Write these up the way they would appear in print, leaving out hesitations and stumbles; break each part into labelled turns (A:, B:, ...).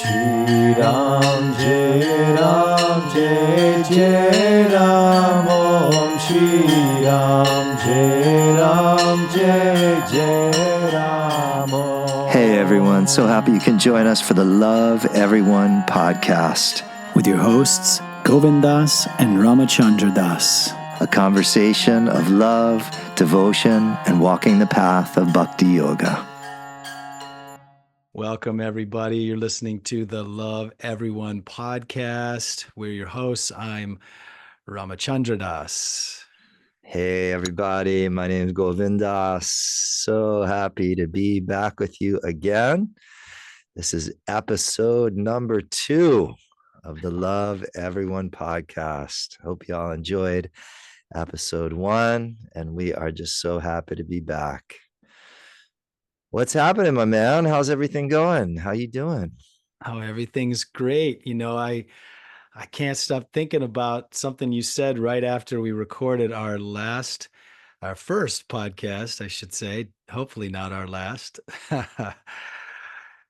A: Shri Ram Jai Ram Jai Jai Ram Om Shri Ram Jai Ram Jai Jai Ram Om.
B: Hey everyone, so happy you can join us for the Love Everyone podcast
C: with your hosts Govind Das and Rama Chandra Das.
B: A conversation of love, devotion, and walking the path of Bhakti Yoga.
A: Welcome, everybody. You're listening to the Love Everyone podcast. We're your hosts. I'm Rama Chandra Das.
B: Hey, everybody. My name is Govind Das. So happy to be back with you again. This is episode number 2 of the Love Everyone podcast. Hope y'all enjoyed episode 1, and we are just so happy to be back. What's happening, my man? How's everything going? How you doing?
A: Oh, everything's great. You know, I can't stop thinking about something you said right after we recorded our first podcast, I should say. Hopefully not our last.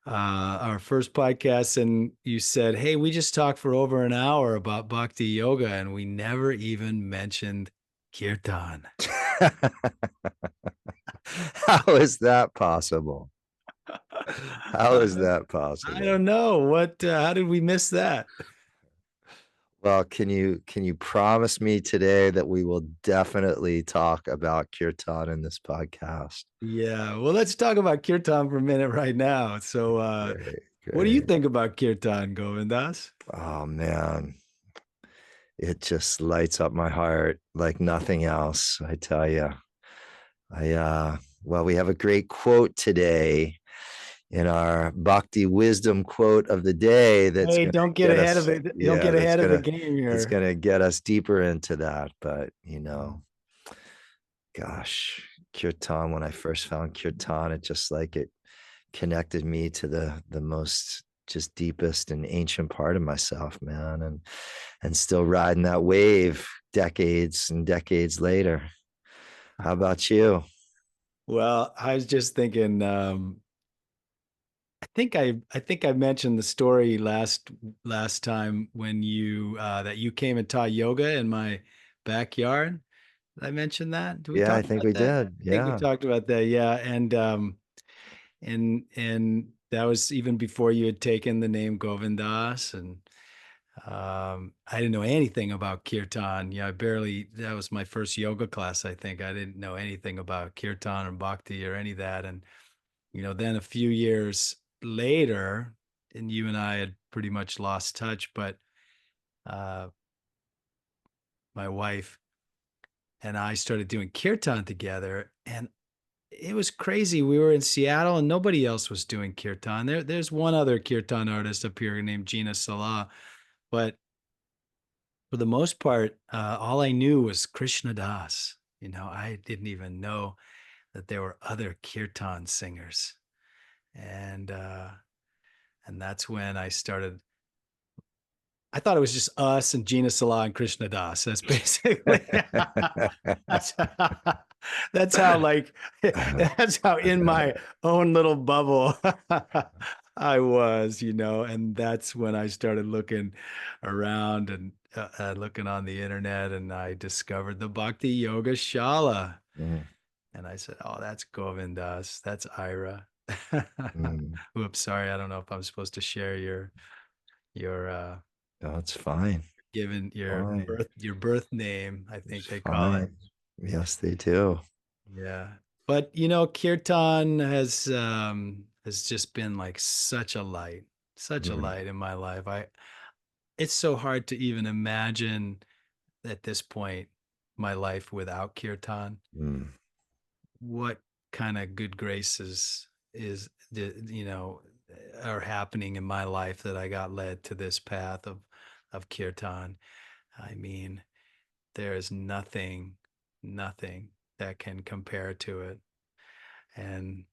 A: Our first podcast, and you said, hey, we just talked for over an hour about Bhakti Yoga, and we never even mentioned Kirtan.
B: How is that possible? How is that possible?
A: I don't know. How did we miss that?
B: Well, can you promise me today that we will definitely talk about Kirtan in this podcast?
A: Yeah, well, let's talk about Kirtan for a minute right now. So,
B: Great.
A: what do you think about Kirtan, Govindas?
B: Oh man, it just lights up my heart like nothing else. I tell you. Well, we have a great quote today in our Bhakti wisdom quote of the day. That's
A: don't get ahead of it. Don't get ahead of the game here.
B: It's going to get us deeper into that. But, gosh, Kirtan, when I first found Kirtan, it connected me to the most just deepest and ancient part of myself, man. And still riding that wave decades and decades later. How about you?
A: Well, I was just thinking, I think I mentioned the story last time when you that you came and taught yoga in my backyard. Did I mention that? Did we talk
B: I think
A: about
B: we
A: that?
B: did.
A: I think we talked about that. Yeah. And that was even before you had taken the name Govindas, and I didn't know anything about Kirtan. Yeah, that was my first yoga class. I think I didn't know anything about Kirtan or Bhakti or any of that. And, then a few years later, and you and I had pretty much lost touch, but my wife and I started doing Kirtan together, and it was crazy. We were in Seattle and nobody else was doing Kirtan. There's one other Kirtan artist up here named Gina Salah, but for the most part, all I knew was Krishna Das. I didn't even know that there were other Kirtan singers. And that's when I started. I thought it was just us and Gina Salah and Krishna Das. That's basically that's how in my own little bubble I was, and that's when I started looking around and looking on the internet, and I discovered the Bhakti Yoga Shala. And I said, oh, that's Govind Das. That's Ira. Oops, sorry. I don't know if I'm supposed to share your
B: no, it's fine.
A: Given your birth name, I think they call it.
B: Yes, they do.
A: Yeah. But Kirtan has just been like such a light in my life. It's so hard to even imagine at this point my life without Kirtan. What kind of good graces are happening in my life that I got led to this path of Kirtan. I mean, there is nothing that can compare to it. And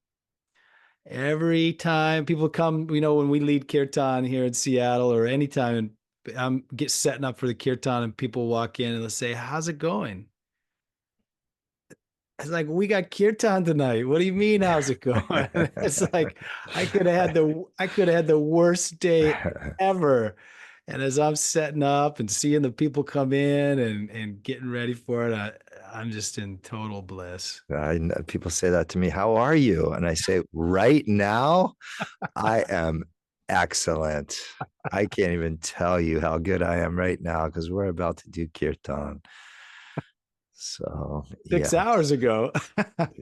A: every time people come, when we lead Kirtan here in Seattle or anytime, I'm setting up for the Kirtan and people walk in and they'll say, how's it going? It's like, we got kirtan tonight. What do you mean? How's it going? It's like I could have had the worst day ever. And as I'm setting up and seeing the people come in and getting ready for it, I'm just in total bliss.
B: People say that to me. How are you? And I say, right now, I am excellent. I can't even tell you how good I am right now because we're about to do kirtan. So, yeah.
A: 6 hours ago.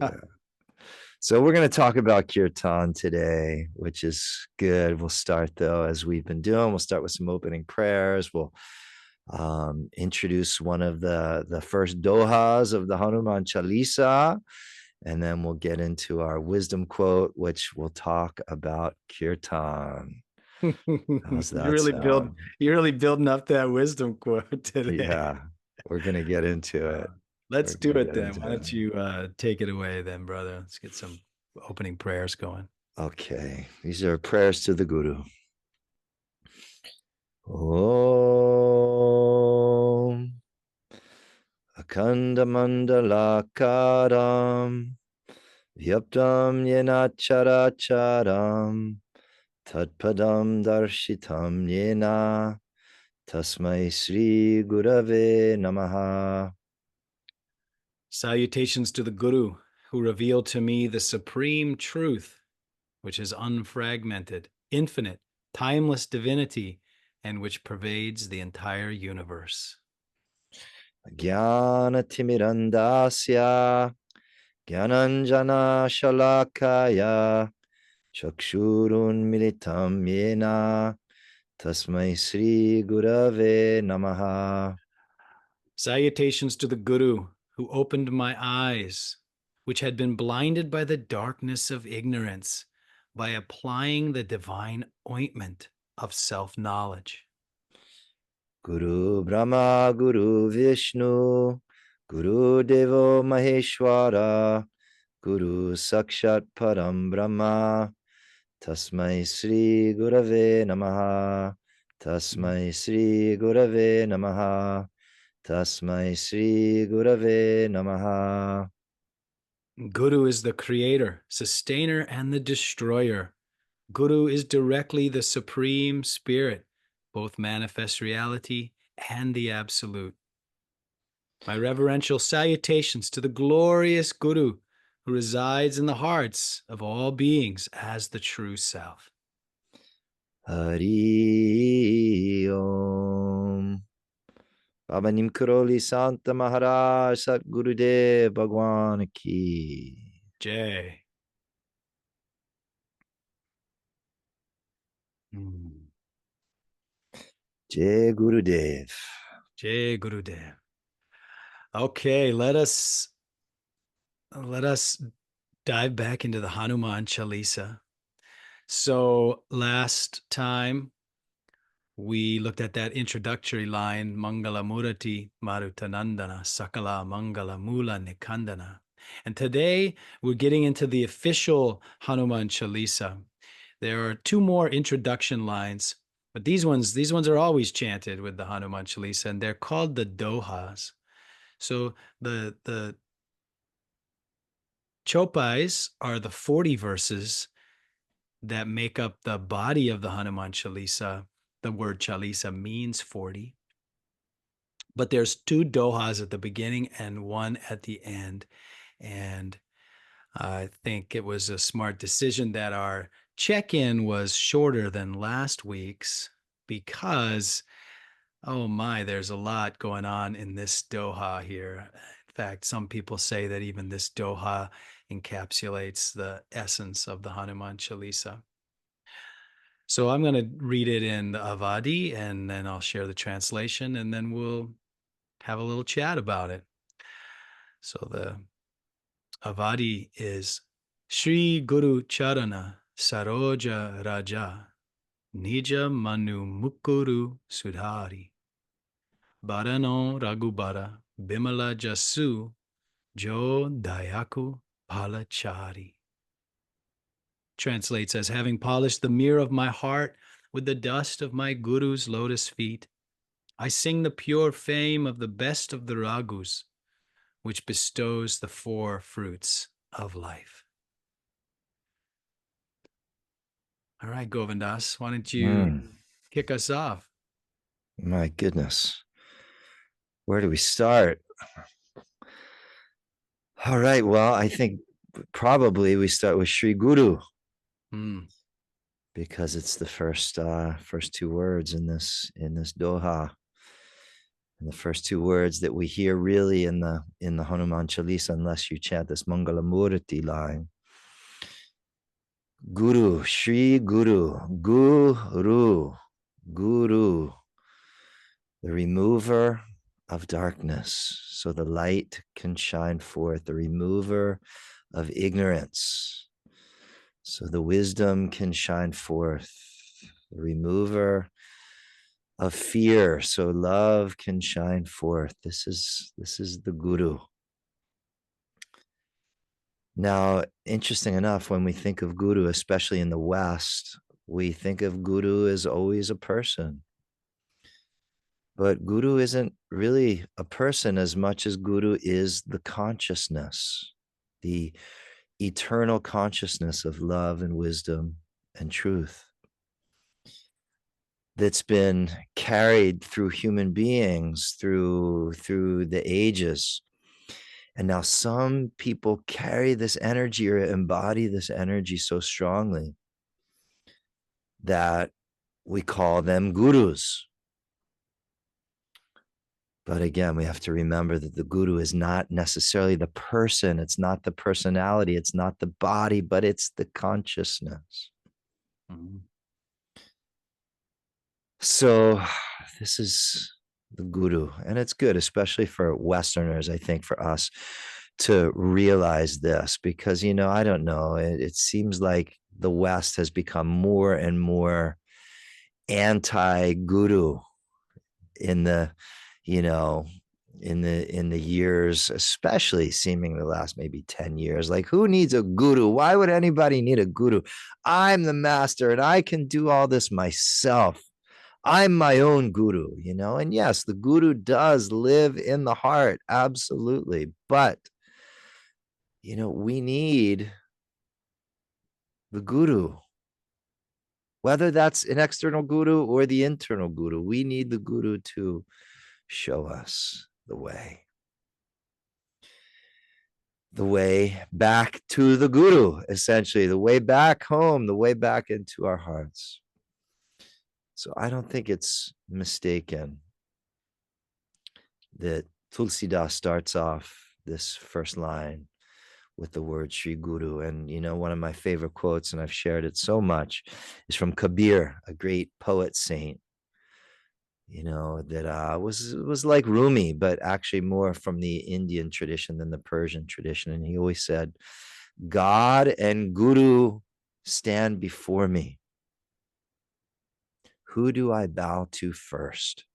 B: Yeah. So we're going to talk about kirtan today, which is good. We'll start though, as we've been doing. We'll start with some opening prayers. We'll introduce one of the first dohas of the Hanuman Chalisa, and then we'll get into our wisdom quote, which will talk about kirtan. How's that sound?
A: You're really building up that wisdom quote today.
B: Yeah, we're going to get into it.
A: Let's
B: We're
A: do
B: gonna
A: it
B: get
A: then.
B: into
A: Why don't
B: it.
A: you take it away then, brother? Let's get some opening prayers going.
B: Okay, these are prayers to the Guru. Om Akandamandalakaram Vyaptam Yena Characharam Tatpadam Darshitam Yena Tasmai Sri Gurave Namaha.
A: Salutations to the Guru, who revealed to me the supreme truth, which is unfragmented, infinite, timeless divinity, and which pervades the entire universe.
B: Jnana Timirandasya Jnananjana Shalakaya Chakshurun Militam Yena Tasmai Sri Gurave Namaha.
A: Salutations to the Guru, who opened my eyes, which had been blinded by the darkness of ignorance, by applying the divine ointment of self-knowledge.
B: Guru Brahma Guru Vishnu Guru Devo Maheshwara Guru Sakshat Param Brahma Tasmai Sri Gurave Namaha. Tasmai Sri Gurave Namaha. Tasmai Sri Gurave Namaha.
A: Guru is the creator, sustainer, and the destroyer. Guru is directly the supreme spirit, both manifest reality and the absolute. My reverential salutations to the glorious Guru, who resides in the hearts of all beings as the true self.
B: Hari Om. Baba Neem Karoli Santa Maharaj Sat Gurudev Bhagwan Ki
A: Jai.
B: Jai Gurudev.
A: Jai Gurudev. Okay, let us dive back into the Hanuman Chalisa. So last time we looked at that introductory line, Mangala Murati Marutanandana Sakala Mangala Mula Nikandana. And today we're getting into the official Hanuman Chalisa. There are two more introduction lines, but these ones are always chanted with the Hanuman Chalisa, and they're called the Dohas. So the Chopais are the 40 verses that make up the body of the Hanuman Chalisa. The word Chalisa means 40. But there's two dohas at the beginning and one at the end. And I think it was a smart decision that our check-in was shorter than last week's because, oh my, there's a lot going on in this doha here. In fact, some people say that even this doha encapsulates the essence of the Hanuman Chalisa. So I'm going to read it in the Avadi, and then I'll share the translation, and then we'll have a little chat about it. So the Avadi is Shri Guru Charana Saroja Raja Nija Manu Mukuru Sudhari Barano Raghubara Bimala Jasu Jo Dayaku Palachari. Translates as, having polished the mirror of my heart with the dust of my Guru's lotus feet, I sing the pure fame of the best of the Raghus, which bestows the four fruits of life. All right, Govindas, why don't you kick us off?
B: My goodness. Where do we start? All right. Well, I think probably we start with Sri Guru because it's the first two words in this doha, and the first two words that we hear really in the Hanuman Chalisa, unless you chant this Mangala Murti line. Guru, Sri Guru, Guru, Guru, the remover of darkness, so the light can shine forth, the remover of ignorance, so the wisdom can shine forth, the remover of fear, so love can shine forth. This is the Guru. Now, interesting enough, when we think of Guru, especially in the West, we think of Guru as always a person. But Guru isn't really a person as much as Guru is the consciousness, the eternal consciousness of love and wisdom and truth that's been carried through human beings through the ages. And now some people carry this energy or embody this energy so strongly that we call them gurus. But again, we have to remember that the guru is not necessarily the person. It's not the personality. It's not the body, but it's the consciousness. So this is the guru. And it's good, especially for Westerners, I think, for us to realize this, because, I don't know, it seems like the West has become more and more anti-guru in the years, especially seeming the last maybe 10 years. Like, who needs a guru? Why would anybody need a guru? I'm the master and I can do all this myself. I'm my own guru, and yes, the guru does live in the heart. Absolutely. But, we need the guru, whether that's an external guru or the internal guru. We need the guru to show us the way back to the guru, essentially, the way back home, the way back into our hearts. So I don't think it's mistaken that Tulsidas starts off this first line with the word Sri Guru. And, one of my favorite quotes, and I've shared it so much, is from Kabir, a great poet saint, that was like Rumi, but actually more from the Indian tradition than the Persian tradition. And he always said, God and Guru stand before me. Who do I bow to first?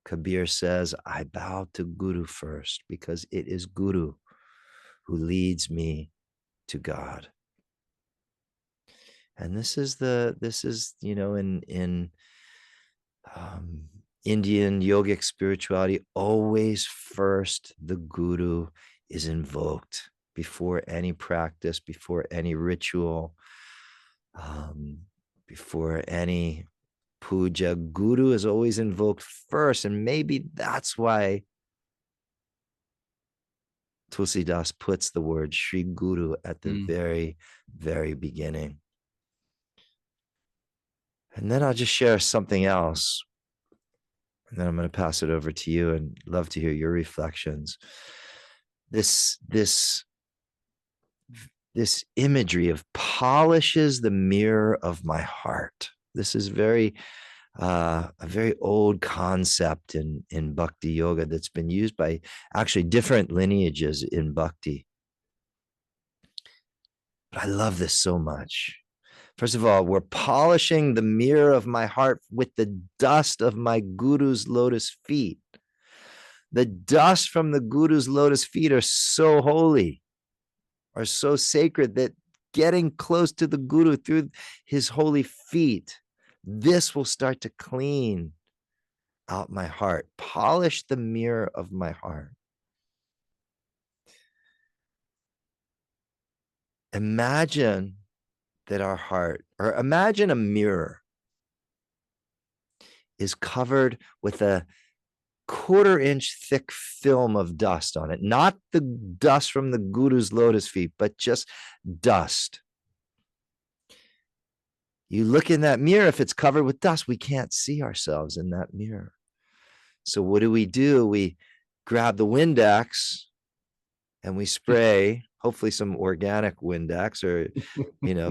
B: Kabir says, I bow to Guru first, because it is Guru who leads me to God. And this is in Indian yogic spirituality, always first the guru is invoked before any practice, before any ritual, before any puja. Guru is always invoked first. And maybe that's why Tulsidas puts the word Sri Guru at the very, very beginning. And then I'll just share something else. And then I'm going to pass it over to you, and love to hear your reflections. This imagery of polishes the mirror of my heart. This is a very old concept in Bhakti Yoga that's been used by actually different lineages in Bhakti. But I love this so much. First of all, we're polishing the mirror of my heart with the dust of my guru's lotus feet. The dust from the guru's lotus feet are so holy, are so sacred, that getting close to the guru through his holy feet, this will start to clean out my heart, polish the mirror of my heart. imagine that our heart, or imagine a mirror is covered with a 1/4 inch thick film of dust on it, not the dust from the guru's lotus feet, but just dust. You look in that mirror, if it's covered with dust, we can't see ourselves in that mirror. So what do? We grab the Windex and we spray, hopefully some organic Windex or,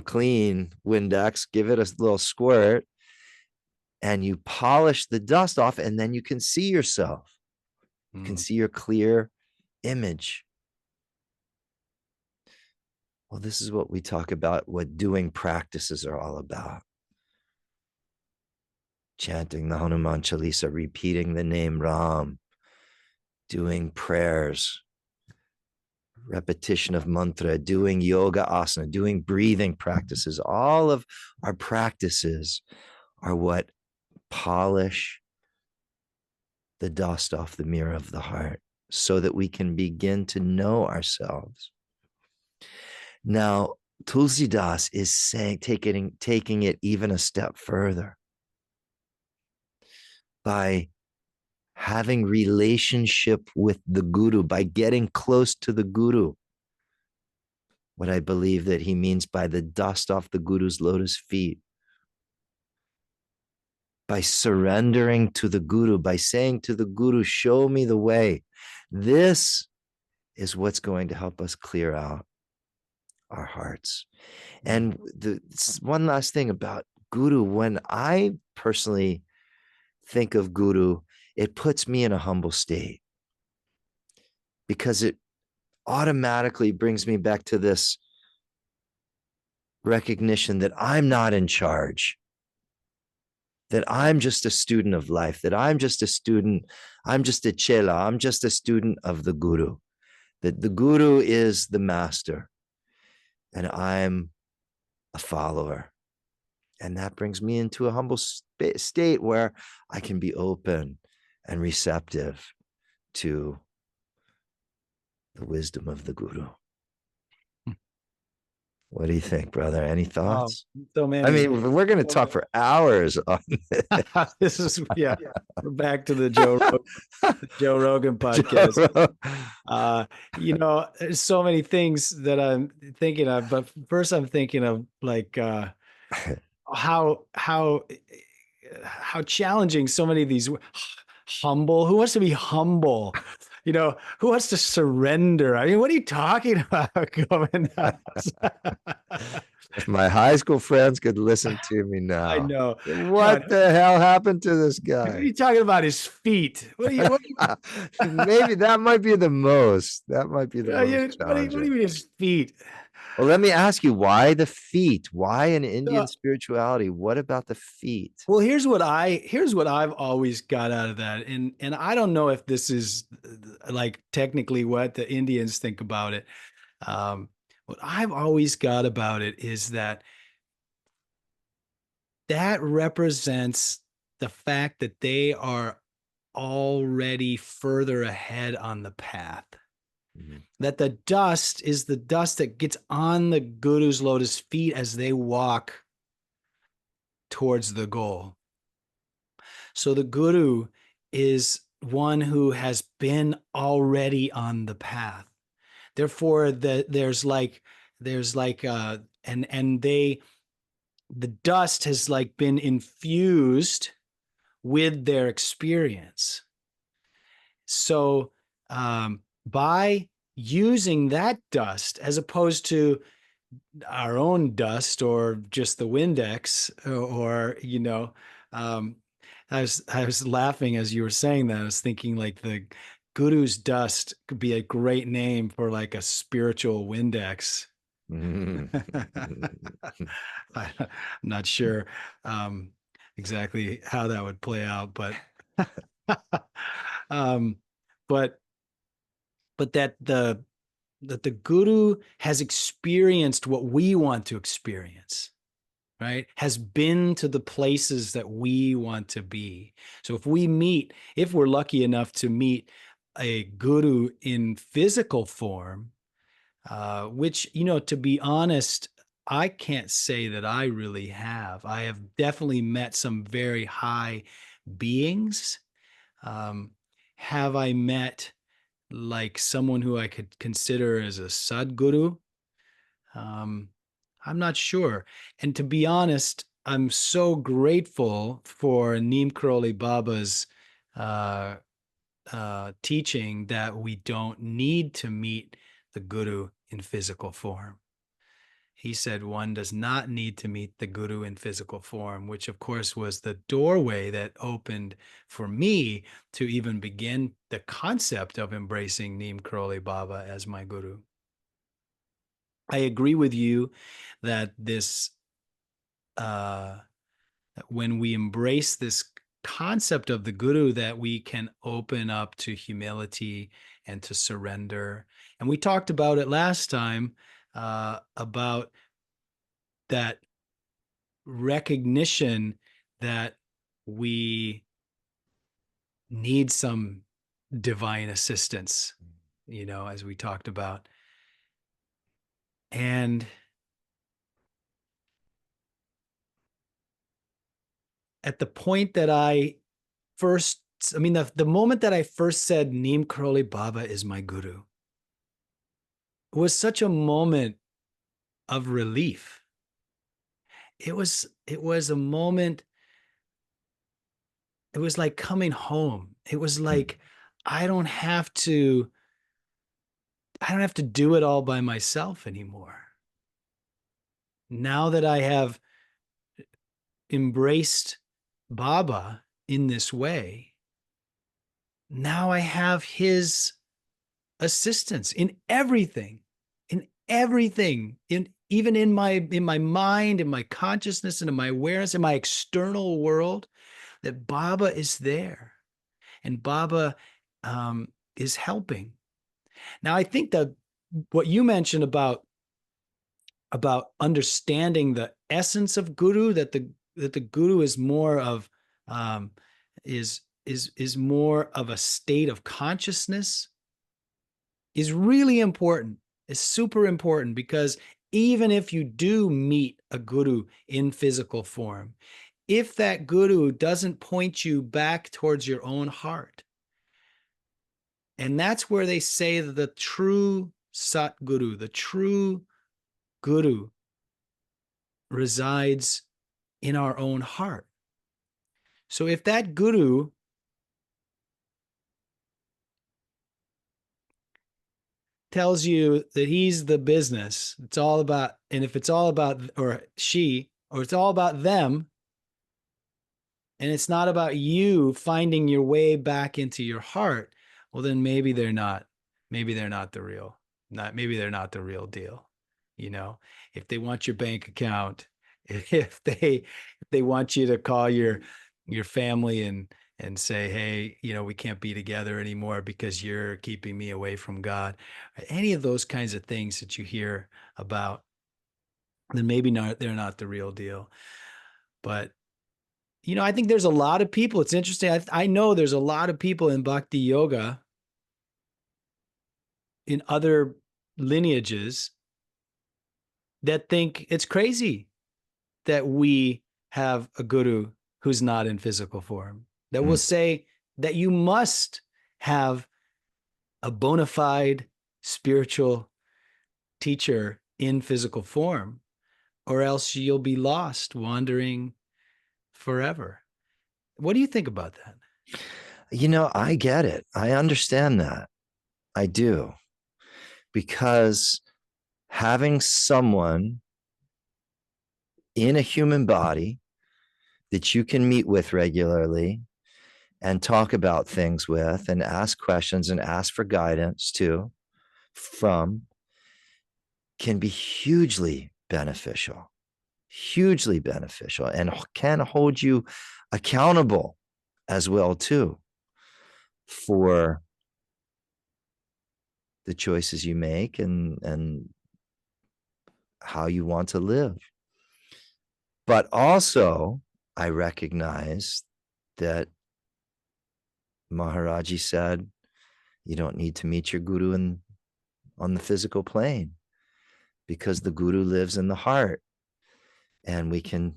B: clean Windex, give it a little squirt, and you polish the dust off, and then you can see yourself. You can see your clear image. Well, this is what we talk about, what doing practices are all about. Chanting the Hanuman Chalisa, repeating the name Ram, doing prayers, repetition of mantra, doing yoga asana, doing breathing practices. All of our practices are what polish the dust off the mirror of the heart so that we can begin to know ourselves. Now, Tulsidas is saying, taking it even a step further by having relationship with the guru, by getting close to the guru. What I believe that he means by the dust off the guru's lotus feet, by surrendering to the guru, by saying to the guru, show me the way. This is what's going to help us clear out our hearts. And one last thing about guru, when I personally think of guru, it puts me in a humble state because it automatically brings me back to this recognition that I'm not in charge, that I'm just a student of life, that I'm just a student, I'm just a chela, I'm just a student of the guru, that the guru is the master and I'm a follower. And that brings me into a humble state where I can be open and receptive to the wisdom of the guru. What do you think, brother? Any thoughts?
A: So many.
B: I mean, we're going to talk for hours on this.
A: This is, we're back to the Joe Rogan podcast. There's so many things that I'm thinking of, but first I'm thinking of like how challenging so many of these humble. Who wants to be humble? Who wants to surrender? I mean, what are you talking about, Govind?
B: If my high school friends could listen to me now.
A: I know.
B: What the hell happened to this guy?
A: What are you talking about? His feet.
B: Maybe that might be the most. That might be the most challenging.
A: What do you mean his feet?
B: Well, let me ask you, why the feet? Why in Indian spirituality? What about the feet?
A: Well, here's what I've always got out of that. And I don't know if this is like technically what the Indians think about it. What I've always got about it is that represents the fact that they are already further ahead on the path. Mm-hmm. That the dust is the dust that gets on the guru's lotus feet as they walk towards the goal. So the guru is one who has been already on the path. Therefore, the dust has like been infused with their experience. So by using that dust, as opposed to our own dust or just the Windex, or I was laughing as you were saying that. I was thinking like the guru's dust could be a great name for like a spiritual Windex. I'm not sure exactly how that would play out, but that the guru has experienced what we want to experience, right? Has been to the places that we want to be. So if we're lucky enough to meet a guru in physical form, which, to be honest, I can't say that I really have. I have definitely met some very high beings. Um, have I met like someone who I could consider as a Sadguru? Um, I'm not sure. And to be honest, I'm so grateful for Neem Karoli Baba's uh, teaching that we don't need to meet the Guru in physical form. He said one does not need to meet the Guru in physical form, which of course was the doorway that opened for me to even begin the concept of embracing Neem Karoli Baba as my Guru. I agree with you that uh, when we embrace this concept of the Guru, that we can open up to humility and to surrender. And we talked about it last time, about that recognition that we need some divine assistance, as we talked about. And at the point that the moment that I first said Neem Karoli Baba is my Guru was such a moment of relief. It was a moment. It was like coming home. It was like, I don't have to do it all by myself anymore. Now that I have embraced Baba in this way, now I have his assistance in everything, even in my mind, in my consciousness, and in my awareness, in my external world, that Baba is there and Baba is helping. Now, I think that what you mentioned about understanding the essence of Guru, that the Guru is more of is more of a state of consciousness, is really important. Is super important, because even if you do meet a Guru in physical form, if that Guru doesn't point you back towards your own heart, and that's where they say that the true Sat Guru, the true Guru, resides in our own heart. So if that Guru tells you that he's the business, it's all about, and if it's all about, or she, or it's all about them, and it's not about you finding your way back into your heart, well, then maybe they're not the real, maybe they're not the real deal. If they want your bank account, if they want you to call your family and say, hey, we can't be together anymore because you're keeping me away from God, any of those kinds of things that you hear about, then maybe they're not the real deal. But I think there's a lot of people. It's interesting. I know there's a lot of people in Bhakti Yoga, in other lineages, that think it's crazy that we have a Guru who's not in physical form, that will say that you must have a bona fide spiritual teacher in physical form, or else you'll be lost, wandering forever. What do you think about that?
B: I get it. I understand that. I do. Because having someone in a human body that you can meet with regularly and talk about things with and ask questions and ask for guidance from can be hugely beneficial, and can hold you accountable as well too for the choices you make and how you want to live. But also, I recognize that Maharaji said, you don't need to meet your Guru on the physical plane, because the guru lives in the heart, and we can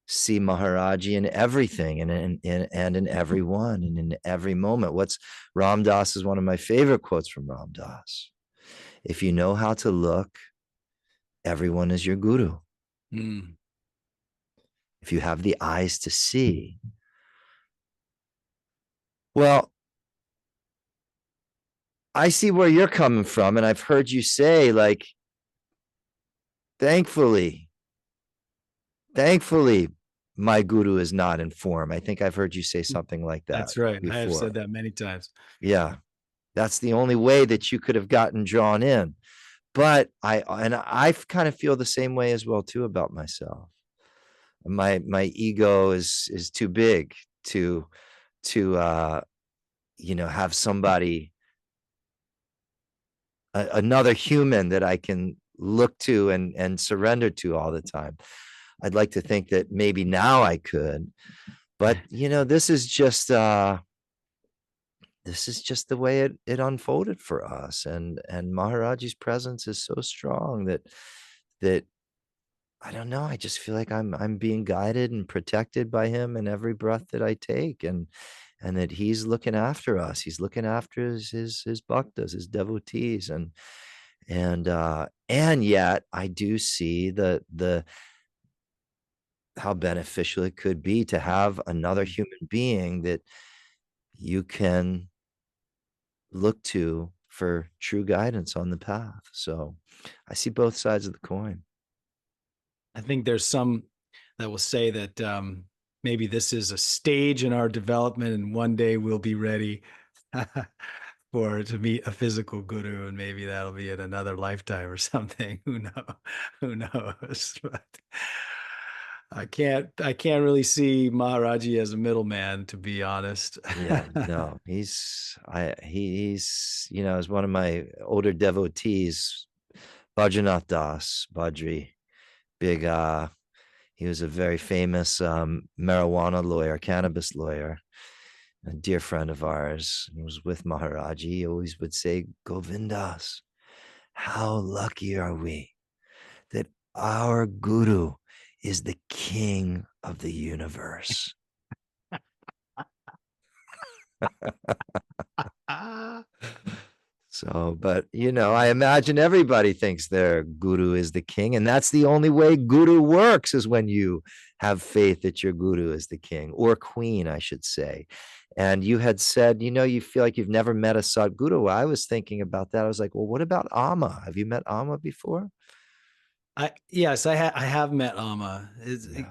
B: see Maharaji in everything, and in everyone, and in every moment. What's Ram Dass is one of my favorite quotes from Ram Dass. If you know how to look, everyone is your guru.
A: Mm.
B: If you have the eyes to see. Well, I see where you're coming from, and I've heard you say, like, thankfully, my guru is not in form. I think I've heard you say something like that
A: That's right. I have
B: before.
A: said that many times.
B: Yeah. That's the only way that you could have gotten drawn in. But I kind of feel the same way as well too about myself. My ego is too big to have somebody, another human that I can look to and surrender to all the time. I'd like to think that maybe now I could, but this is just the way it unfolded for us, and Maharaji's presence is so strong that I don't know, I just feel like I'm being guided and protected by him in every breath that I take, and that he's looking after us. He's looking after his bhaktas, his devotees, and yet I do see the how beneficial it could be to have another human being that you can look to for true guidance on the path. So I see both sides of the coin.
A: I think there's some that will say that maybe this is a stage in our development, and one day we'll be ready to meet a physical guru, and maybe that'll be in another lifetime or something. Who knows? Who knows? But I can't really see Maharaji as a middleman, to be honest.
B: Yeah, no, he's as one of my older devotees, Bhajanath Das, Badri, big he was a very famous marijuana lawyer, cannabis lawyer, a dear friend of ours. He was with Maharaji. He always would say, Govindas, how lucky are we that our guru is the king of the universe.
A: Ah.
B: So, but I imagine everybody thinks their guru is the king, and that's the only way guru works, is when you have faith that your guru is the king, or queen, I should say. And you had said, you feel like you've never met a Sadguru. I was thinking about that. I was like, well, what about Amma? Have you met Amma before?
A: Yes, I have met Amma.
B: Yeah.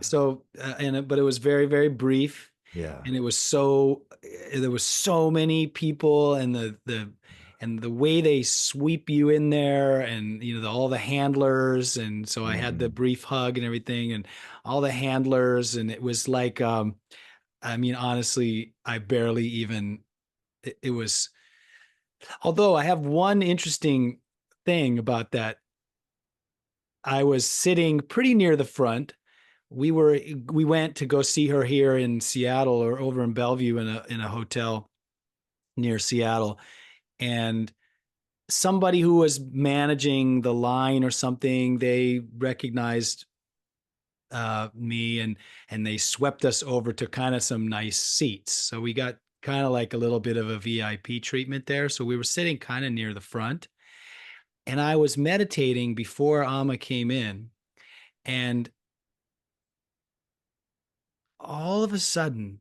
A: But it was very, very brief.
B: Yeah.
A: And it was there was so many people, and the way they sweep you in there, and all the handlers, and so I had the brief hug and everything, and all the handlers, and it was like I mean, honestly, I barely even it was, although I have one interesting thing about that. I was sitting pretty near the front. We went to go see her here in Seattle, or over in Bellevue, in a hotel near Seattle, and somebody who was managing the line or something, they recognized me, and they swept us over to kind of some nice seats. So we got kind of like a little bit of a VIP treatment there. So we were sitting kind of near the front, and I was meditating before Amma came in, and all of a sudden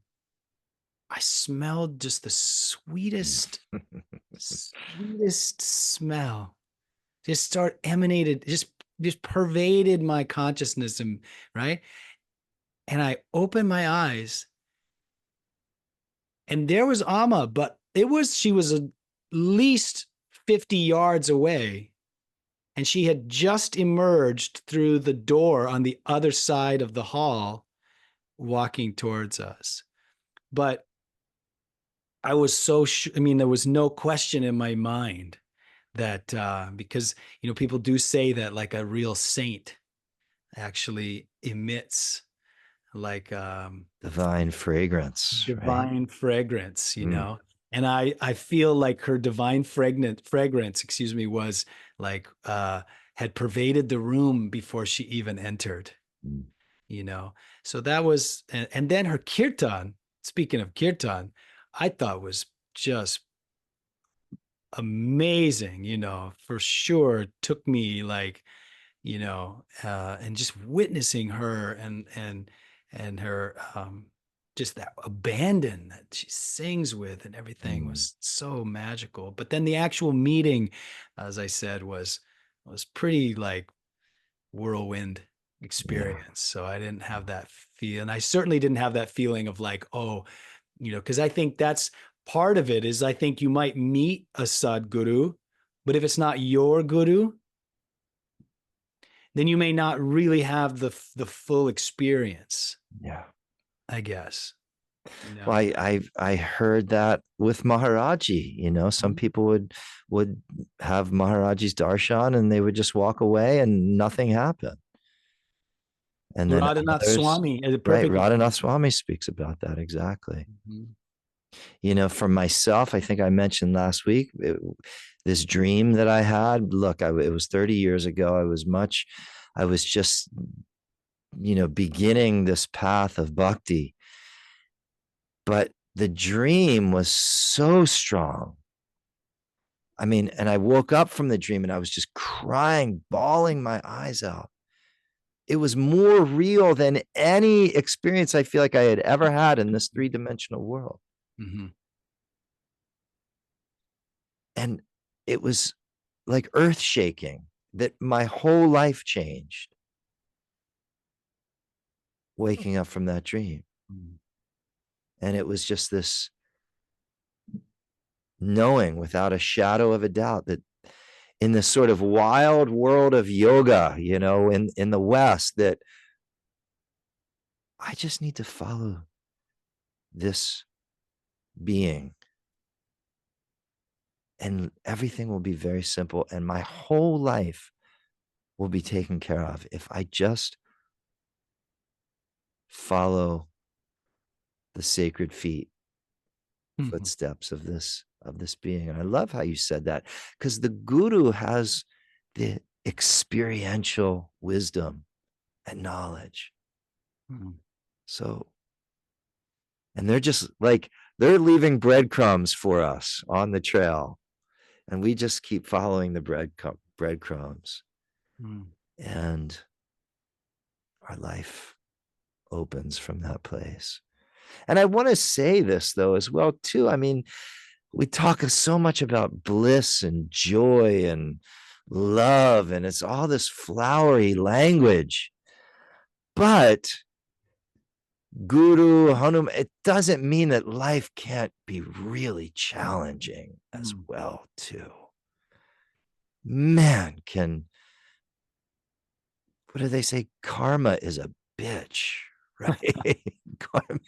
A: I smelled just the sweetest smell. Just pervaded my consciousness, and right. And I opened my eyes, and there was Amma, but she was at least 50 yards away, and she had just emerged through the door on the other side of the hall, walking towards us. But I was I mean, there was no question in my mind that because people do say that, like, a real saint actually emits like
B: Divine fragrance, right?
A: divine fragrance,
B: Mm.
A: And I feel like her divine fragrance, excuse me, was like had pervaded the room before she even entered,
B: Mm.
A: you know. So that was, and then her kirtan, speaking of kirtan, I thought was just amazing, you know, for sure. Took me like, you know, and just witnessing her and her just that abandon that she sings with and everything
B: Mm.
A: was so magical. But then the actual meeting, as I said, was pretty like whirlwind
B: Yeah.
A: experience. So I didn't have that feel, and I certainly didn't have that feeling of like, oh, you know, because I think that's part of it is I think you might meet a Sadguru, but if it's not your guru, then you may not really have the full experience,
B: Yeah.
A: I guess. You
B: Well,
A: know?
B: I heard that with Maharaji. Some
A: Mhm.
B: people would have Maharaji's darshan and they would just walk away and nothing happened. And then
A: Radhanath
B: others,
A: Swami is a
B: right?
A: perfect
B: Radhanath
A: example.
B: Swami speaks about that exactly.
A: Mhm.
B: For myself, I think I mentioned last week this dream that I had. Look, it was 30 years ago. I was just, beginning this path of bhakti, but the dream was so strong. I mean, and I woke up from the dream and I was just crying, bawling my eyes out. It was more real than any experience I feel like I had ever had in this three-dimensional world.
A: Mhm.
B: And it was like earth shaking that my whole life changed waking up from that dream.
A: Mhm.
B: And it was just this knowing without a shadow of a doubt that in this sort of wild world of yoga, in the West, that I just need to follow this being and everything will be very simple. And my whole life will be taken care of if I just follow the sacred feet
A: Mhm.
B: footsteps of this being. And I love how you said that because the guru has the experiential wisdom and knowledge.
A: Mhm.
B: So, and they're just like they're leaving breadcrumbs for us on the trail, and we just keep following the breadcrumbs,
A: Mhm.
B: and our life opens from that place. And I want to say this though as well too. I mean, we talk so much about bliss and joy and love, and it's all this flowery language. But Guru, Hanuman, it doesn't mean that life can't be really challenging as
A: Mhm.
B: well, too. Man, what do they say? Karma is a bitch, right? Karma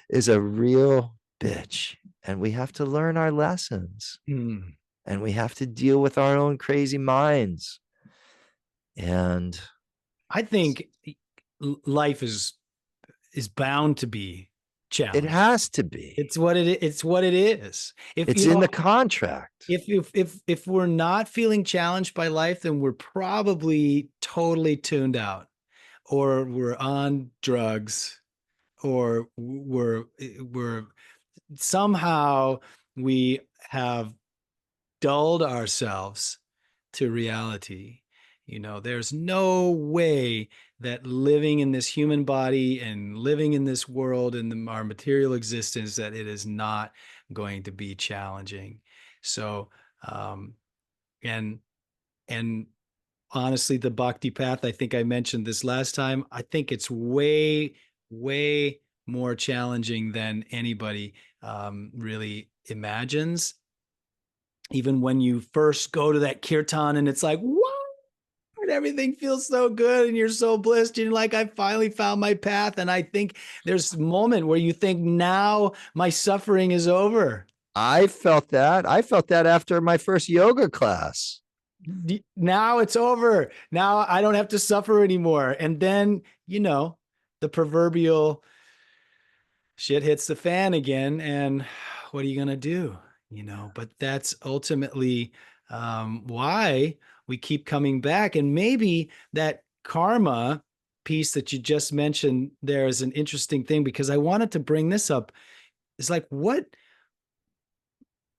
B: is a real bitch. And we have to learn our lessons.
A: Mhm.
B: And we have to deal with our own crazy minds. And
A: I think life is bound to be
B: it
A: challenging.
B: has to be.
A: It's what it is. If
B: It's
A: you
B: in
A: know,
B: the contract.
A: if we're not feeling challenged by life, then we're probably totally tuned out, or we're on drugs, or we're somehow we have dulled ourselves to reality. You know, there's no way that living in this human body and living in this world and our material existence that it is not going to be challenging. So, um, and and honestly, the bhakti path, I think I mentioned this last time. I think it's way more challenging than anybody really imagines. Even when you first go to that kirtan and it's like, what? And everything feels so good and you're so blessed. And you're like, I finally found my path. And I think there's a moment where you think, now my suffering is over.
B: I felt that. I felt that after my first yoga class.
A: Now it's over. Now I don't have to suffer anymore. And then, you know, the proverbial shit hits the fan again. And what are you going to do? But that's ultimately why we keep coming back. And maybe that karma piece that you just mentioned there is an interesting thing, because I wanted to bring this up. It's like, what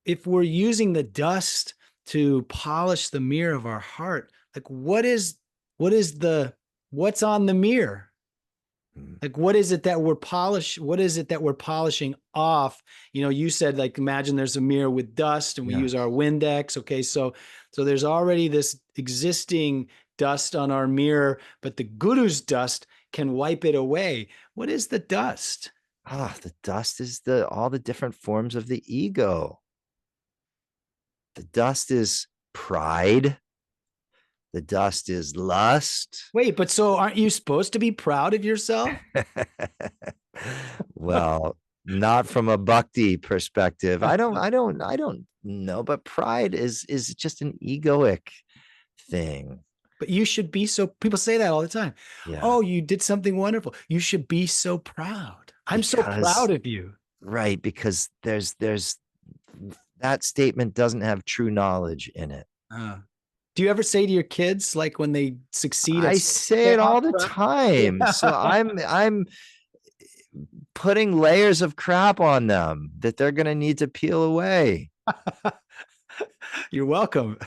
A: if we're using the dust to polish the mirror of our heart? Like, what's on the mirror?
B: Mm.
A: Like, what is it that we're polishing off? You said, like, imagine there's a mirror with dust and we
B: Yeah.
A: use our Windex. Okay. So there's already this existing dust on our mirror, but the guru's dust can wipe it away. What is the dust?
B: The dust is all the different forms of the ego. The dust is pride. The dust is lust.
A: Wait, but so aren't you supposed to be proud of yourself?
B: Well, not from a bhakti perspective. I don't know, but pride is just an egoic thing.
A: But you should be so, people say that all the time.
B: Yeah.
A: Oh, you did something wonderful. You should be so proud. I'm so
B: Because
A: proud of you.
B: right, because there's that statement doesn't have true knowledge in it.
A: Uh, do you ever say to your kids, like when they succeed at
B: I
A: something,
B: say
A: say,
B: it
A: I'm
B: all the
A: proud?
B: time. So
A: Yeah.
B: I'm putting layers of crap on them that they're going to need to peel away.
A: You're welcome.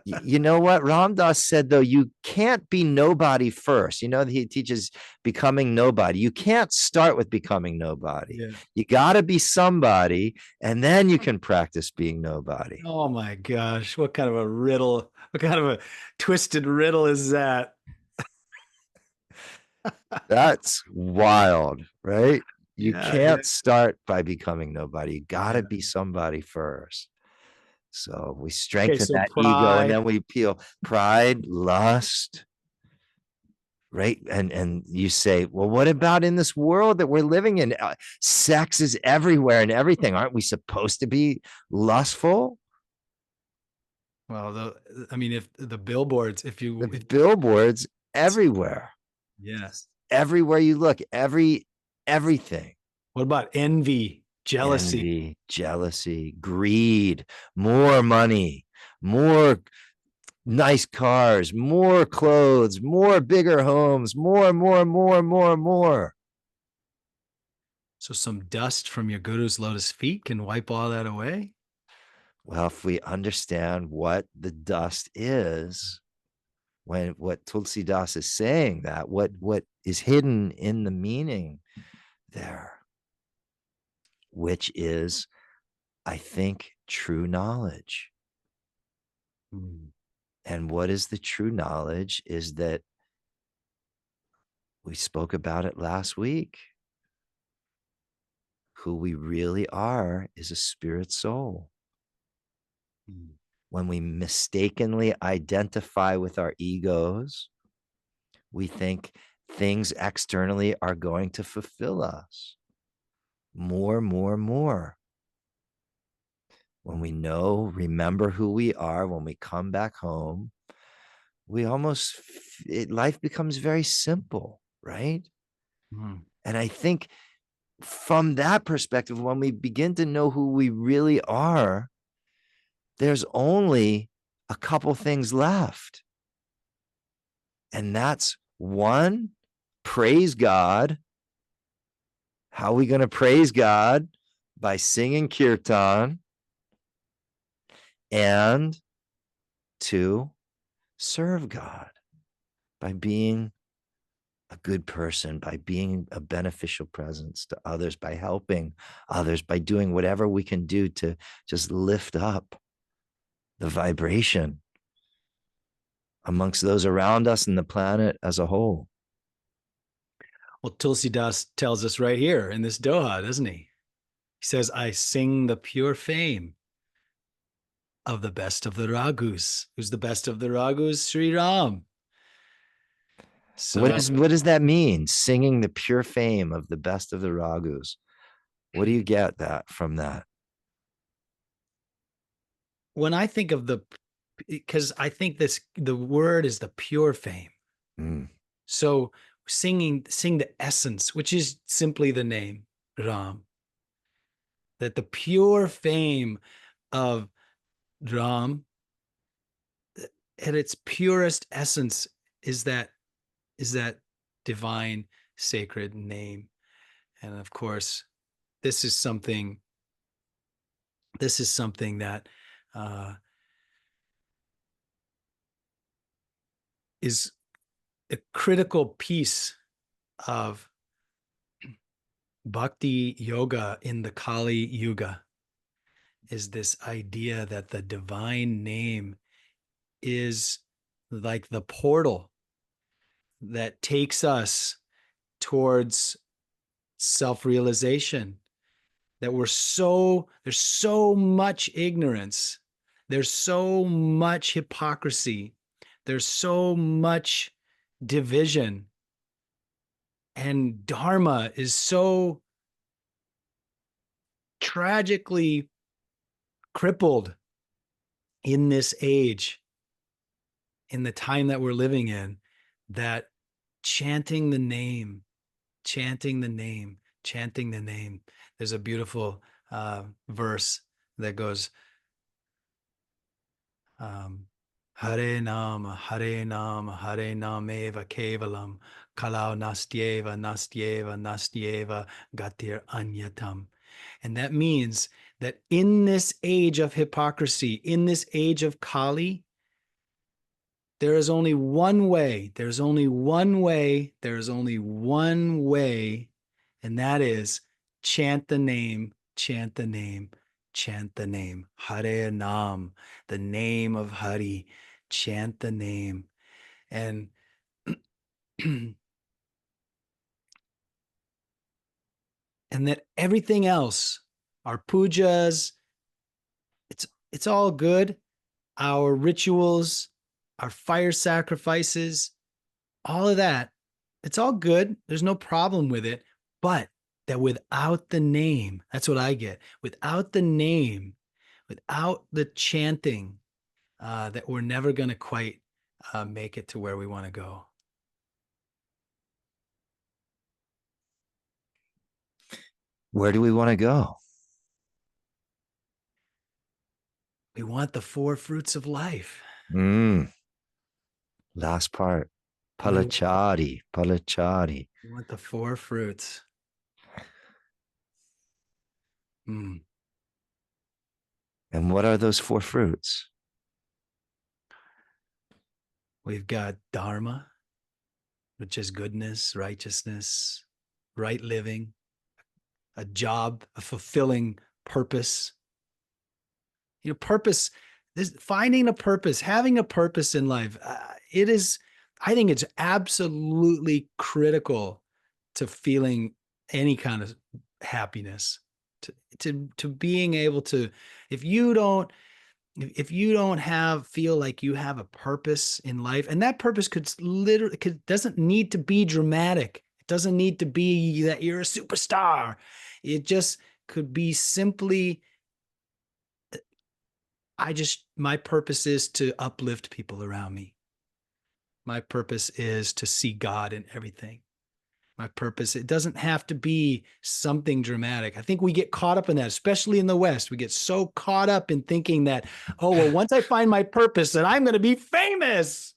B: You know what Ram Dass said, though? You can't be nobody first. He teaches becoming nobody. You can't start with becoming nobody.
A: Yeah.
B: You got to be somebody, and then you can practice being nobody.
A: Oh my gosh. What kind of a riddle? What kind of a twisted riddle is that?
B: That's wild, right? You
A: Yeah. Yeah.
B: can't start by becoming nobody. You got to
A: Yeah.
B: be somebody first. So we
A: Okay.
B: strengthen
A: So
B: that ego, and
A: pride.
B: then we peel pride, lust, right? And you say, well, what about in this world that we're living in? Sex is everywhere and everything. Aren't we supposed to be lustful?
A: Well, I mean, if the billboards,
B: The billboards everywhere,
A: yeah.
B: everywhere you look, everything.
A: What about envy, jealousy?
B: Envy, jealousy, greed, more money, more nice cars, more clothes, more bigger homes, more.
A: So some dust from your guru's lotus feet can wipe all that away?
B: Well, if we understand what the dust is, when what Tulsi Das is saying, that what is hidden in the meaning there, which is, I think, true knowledge.
A: Mm.
B: And what is the true knowledge is that we spoke about it last week. Who we really are is a spirit soul.
A: Mm.
B: When we mistakenly identify with our egos, we think things externally are going to fulfill us more. When we remember who we are, when we come back home, we life becomes very simple, right?
A: Mm.
B: And I think from that perspective, when we begin to know who we really are, there's only a couple things left. And that's one, praise God. How are we going to praise God? By singing kirtan. And two, serve God by being a good person, by being a beneficial presence to others, by helping others, by doing whatever we can do to just lift up the vibration amongst those around us and the planet as a whole.
A: Well, Tulsi Das tells us right here in this Doha, doesn't he? He says, I sing the pure fame of the best of the Raghus. Who's the best of the Raghus? Sri Ram. So
B: What does that mean? Singing the pure fame of the best of the ragus. What do you get that from that?
A: when I think of because I think the word is the pure fame.
B: Mm.
A: So sing the essence, which is simply the name Ram. that the pure fame of Ram at its purest essence is that divine sacred name. And of course, this is something that is a critical piece of Bhakti Yoga in the Kali Yuga, is this idea that the divine name is like the portal that takes us towards self-realization, that there's so much ignorance, there's so much hypocrisy, there's so much division, and dharma is so tragically crippled in this age, in the time that we're living in, that chanting the name, chanting the name, chanting the name. There's a beautiful verse that goes, Hare Nama, Hare Nama, Hare Nameva Kevalam, Kalau Nastyeva, Nastyeva, Nastyeva, Gatir Anyatam. And that means that in this age of hypocrisy, in this age of Kali, there is only one way. There's only one way. There's only one way. And that is chant the name, chant the name, chant the name. Hare Nam, the name of Hari. Chant the name. And and that everything else, our pujas, it's all good. Our rituals, our fire sacrifices, all of that, it's all good. There's no problem with it. But that without the name, that's what I get. Without the name, without the chanting, that we're never going to quite make it to where we want to go.
B: Where do we want to go?
A: We want the four fruits of life.
B: Last part. Palachari, palachari.
A: We want the four fruits.
B: And what are those four fruits?
A: We've got dharma, which is goodness, righteousness, right living, a job, a fulfilling purpose. You know, purpose, finding a purpose, having a purpose in life, I think it's absolutely critical to feeling any kind of happiness, to being able to, if you don't feel like you have a purpose in life, and that purpose doesn't need to be dramatic. It doesn't need to be that you're a superstar. It just could be simply, my purpose is to uplift people around me. My purpose is to see God in everything. My purpose, it doesn't have to be something dramatic. I think we get caught up in that, especially in the West. We get so caught up in thinking that, oh, well, once I find my purpose, then I'm going to be famous,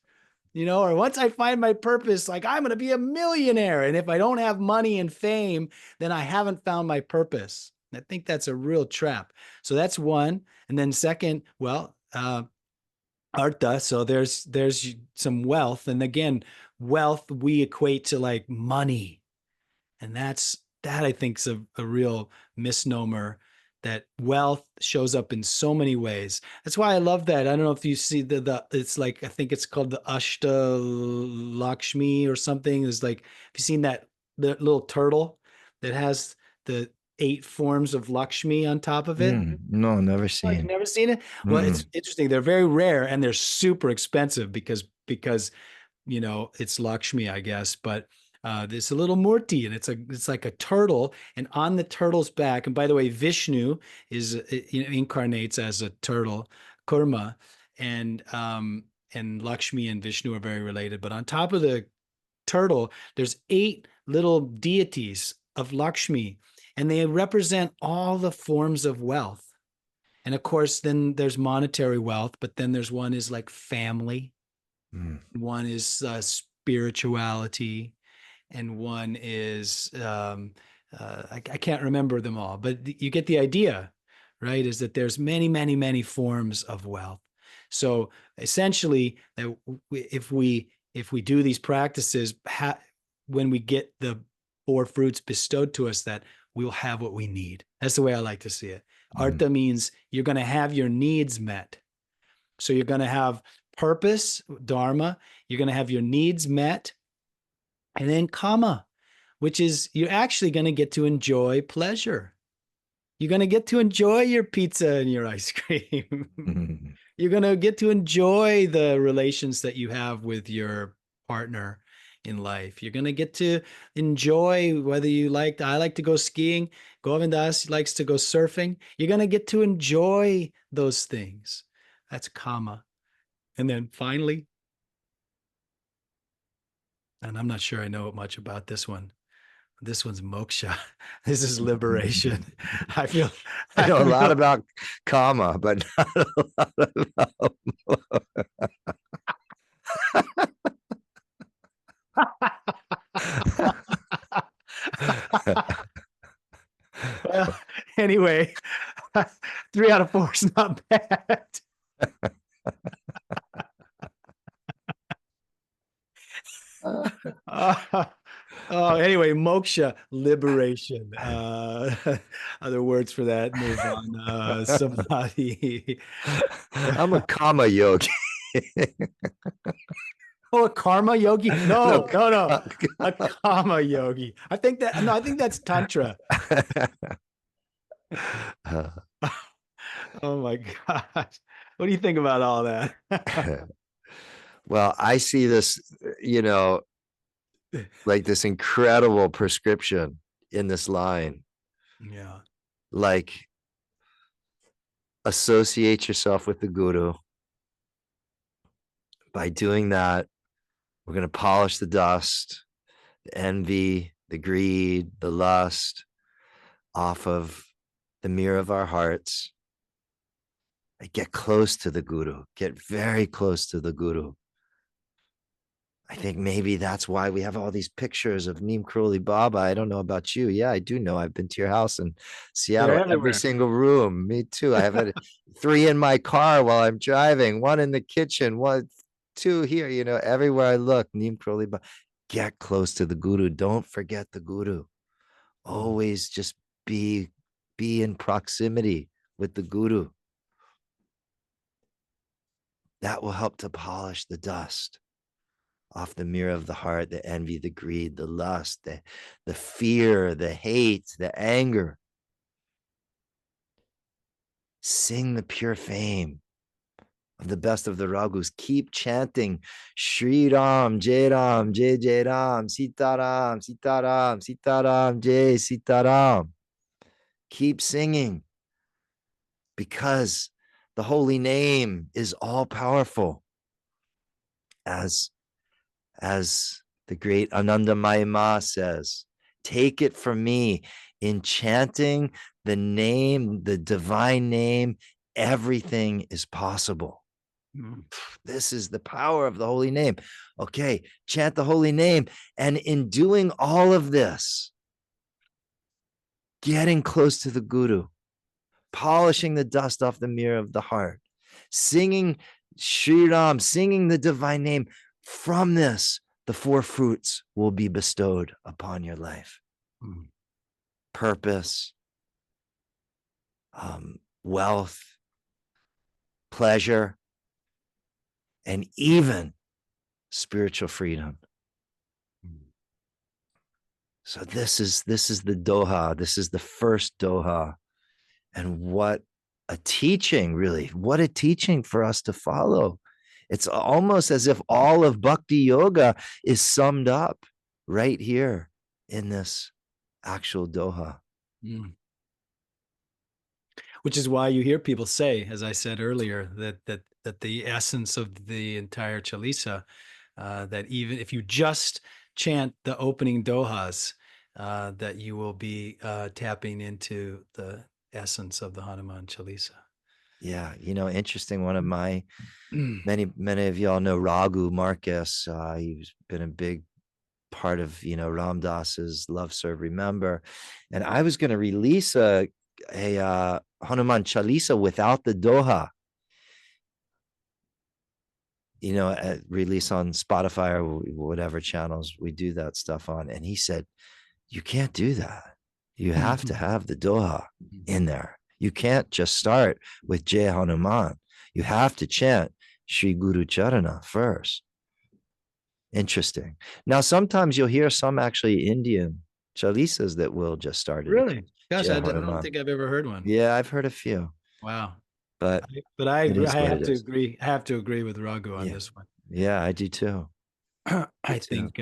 A: or once I find my purpose, like I'm going to be a millionaire. And if I don't have money and fame, then I haven't found my purpose. I think that's a real trap. So that's one. And then second, well, artha. So there's some wealth. And again, wealth we equate to like money. And that I think is a real misnomer, that wealth shows up in so many ways. That's why I love that. I don't know if you see it's like, I think it's called the Ashta Lakshmi or something. It's like, have you seen the little turtle that has the 8 forms of Lakshmi on top of it?
B: No, never
A: Oh,
B: seen.
A: you've never seen it? Well, it's interesting. They're very rare and they're super expensive because it's Lakshmi, I guess. But there's a little murti, and it's like a turtle, and on the turtle's back. And by the way, Vishnu incarnates as a turtle, Kurma, and Lakshmi and Vishnu are very related. But on top of the turtle, there's 8 little deities of Lakshmi, and they represent all the forms of wealth. And of course, then there's monetary wealth, but then there's one is like family, one is spirituality, and one is I can't remember them all, but you get the idea, right? Is that there's many, many, many forms of wealth. So essentially, that if we do these practices, when we get the four fruits bestowed to us, that we'll have what we need. That's the way I like to see it. Artha means you're going to have your needs met. So you're going to have purpose, dharma. You're going to have your needs met, and then kama, which is you're actually going to get to enjoy pleasure. You're going to get to enjoy your pizza and your ice cream. You're going to get to enjoy the relations that you have with your partner in life. You're going to get to enjoy whether I like to go skiing. Govindas likes to go surfing. You're going to get to enjoy those things. That's kama. And then finally, and I'm not sure I know much about this one. This one's moksha. This is liberation. I feel
B: I know a lot
A: really-
B: about karma, but not a lot about.
A: Well, anyway, 3 out of 4 is not bad. Anyway, moksha, liberation. Other words for that, nirvana, samadhi.
B: I'm a karma yogi.
A: Oh, a karma yogi? No,
B: No,
A: no. A karma yogi. I think that's tantra. Oh my God. What do you think about all that?
B: well, I see this, like this incredible prescription in this line.
A: Yeah.
B: Like, associate yourself with the guru. By doing that, we're going to polish the dust, the envy, the greed, the lust off of the mirror of our hearts. Get close to the guru, get very close to the guru. I think maybe that's why we have all these pictures of Neem Karoli Baba. I don't know about you. Yeah, I do know. I've been to your house in Seattle, every
A: everywhere.
B: single room. Me too. I have 3 in my car while I'm driving, 1 in the kitchen, 2 here. Everywhere I look, Neem Karoli Baba. Get close to the guru. Don't forget the guru. Always just be in proximity with the guru. That will help to polish the dust off the mirror of the heart, the envy, the greed, the lust, the fear, the hate, the anger. Sing the pure fame of the best of the ragus. Keep chanting Shri Ram, Jai Ram, Jai Jai Ram, Sita Ram, Sita Ram, Sita Ram, Jai Sita Ram. Keep singing, because the holy name is all powerful. As the great Anandamayi Ma says, take it from me, in chanting the name, the divine name, everything is possible. This is the power of the holy name. Okay, chant the holy name. And in doing all of this, getting close to the guru, polishing the dust off the mirror of the heart, singing Shri Ram, singing the divine name, from this, the 4 fruits will be bestowed upon your life. Purpose, wealth, pleasure, and even spiritual freedom. So this is the doha. This is the first doha. And what a teaching, really. What a teaching for us to follow. It's almost as if all of Bhakti Yoga is summed up right here in this actual doha.
A: Which is why you hear people say, as I said earlier, that the essence of the entire Chalisa, that even if you just chant the opening dohas, that you will be tapping into the essence of the Hanuman Chalisa.
B: Yeah, interesting. One of my many of y'all know Raghu Marcus. He's been a big part of Ram Dass's Love Serve Remember, and I was going to release a Hanuman Chalisa without the Doha. Release on Spotify or whatever channels we do that stuff on. And he said, you can't do that. You have to have the Doha in there. You can't just start with Jai Hanuman. You have to chant Shri Guru Charana first. Interesting. Now, sometimes you'll hear some actually Indian chalisas that will just start it.
A: Really? Gosh,
B: Jai
A: I don't
B: Hanuman.
A: think I've ever heard one.
B: Yeah, I've heard a few.
A: Wow.
B: But
A: I
B: it
A: agree.
B: is
A: I
B: what
A: have
B: it
A: to
B: is.
A: agree. I have to agree with Raghu on
B: Yeah.
A: this one.
B: Yeah, I do too.
A: I think,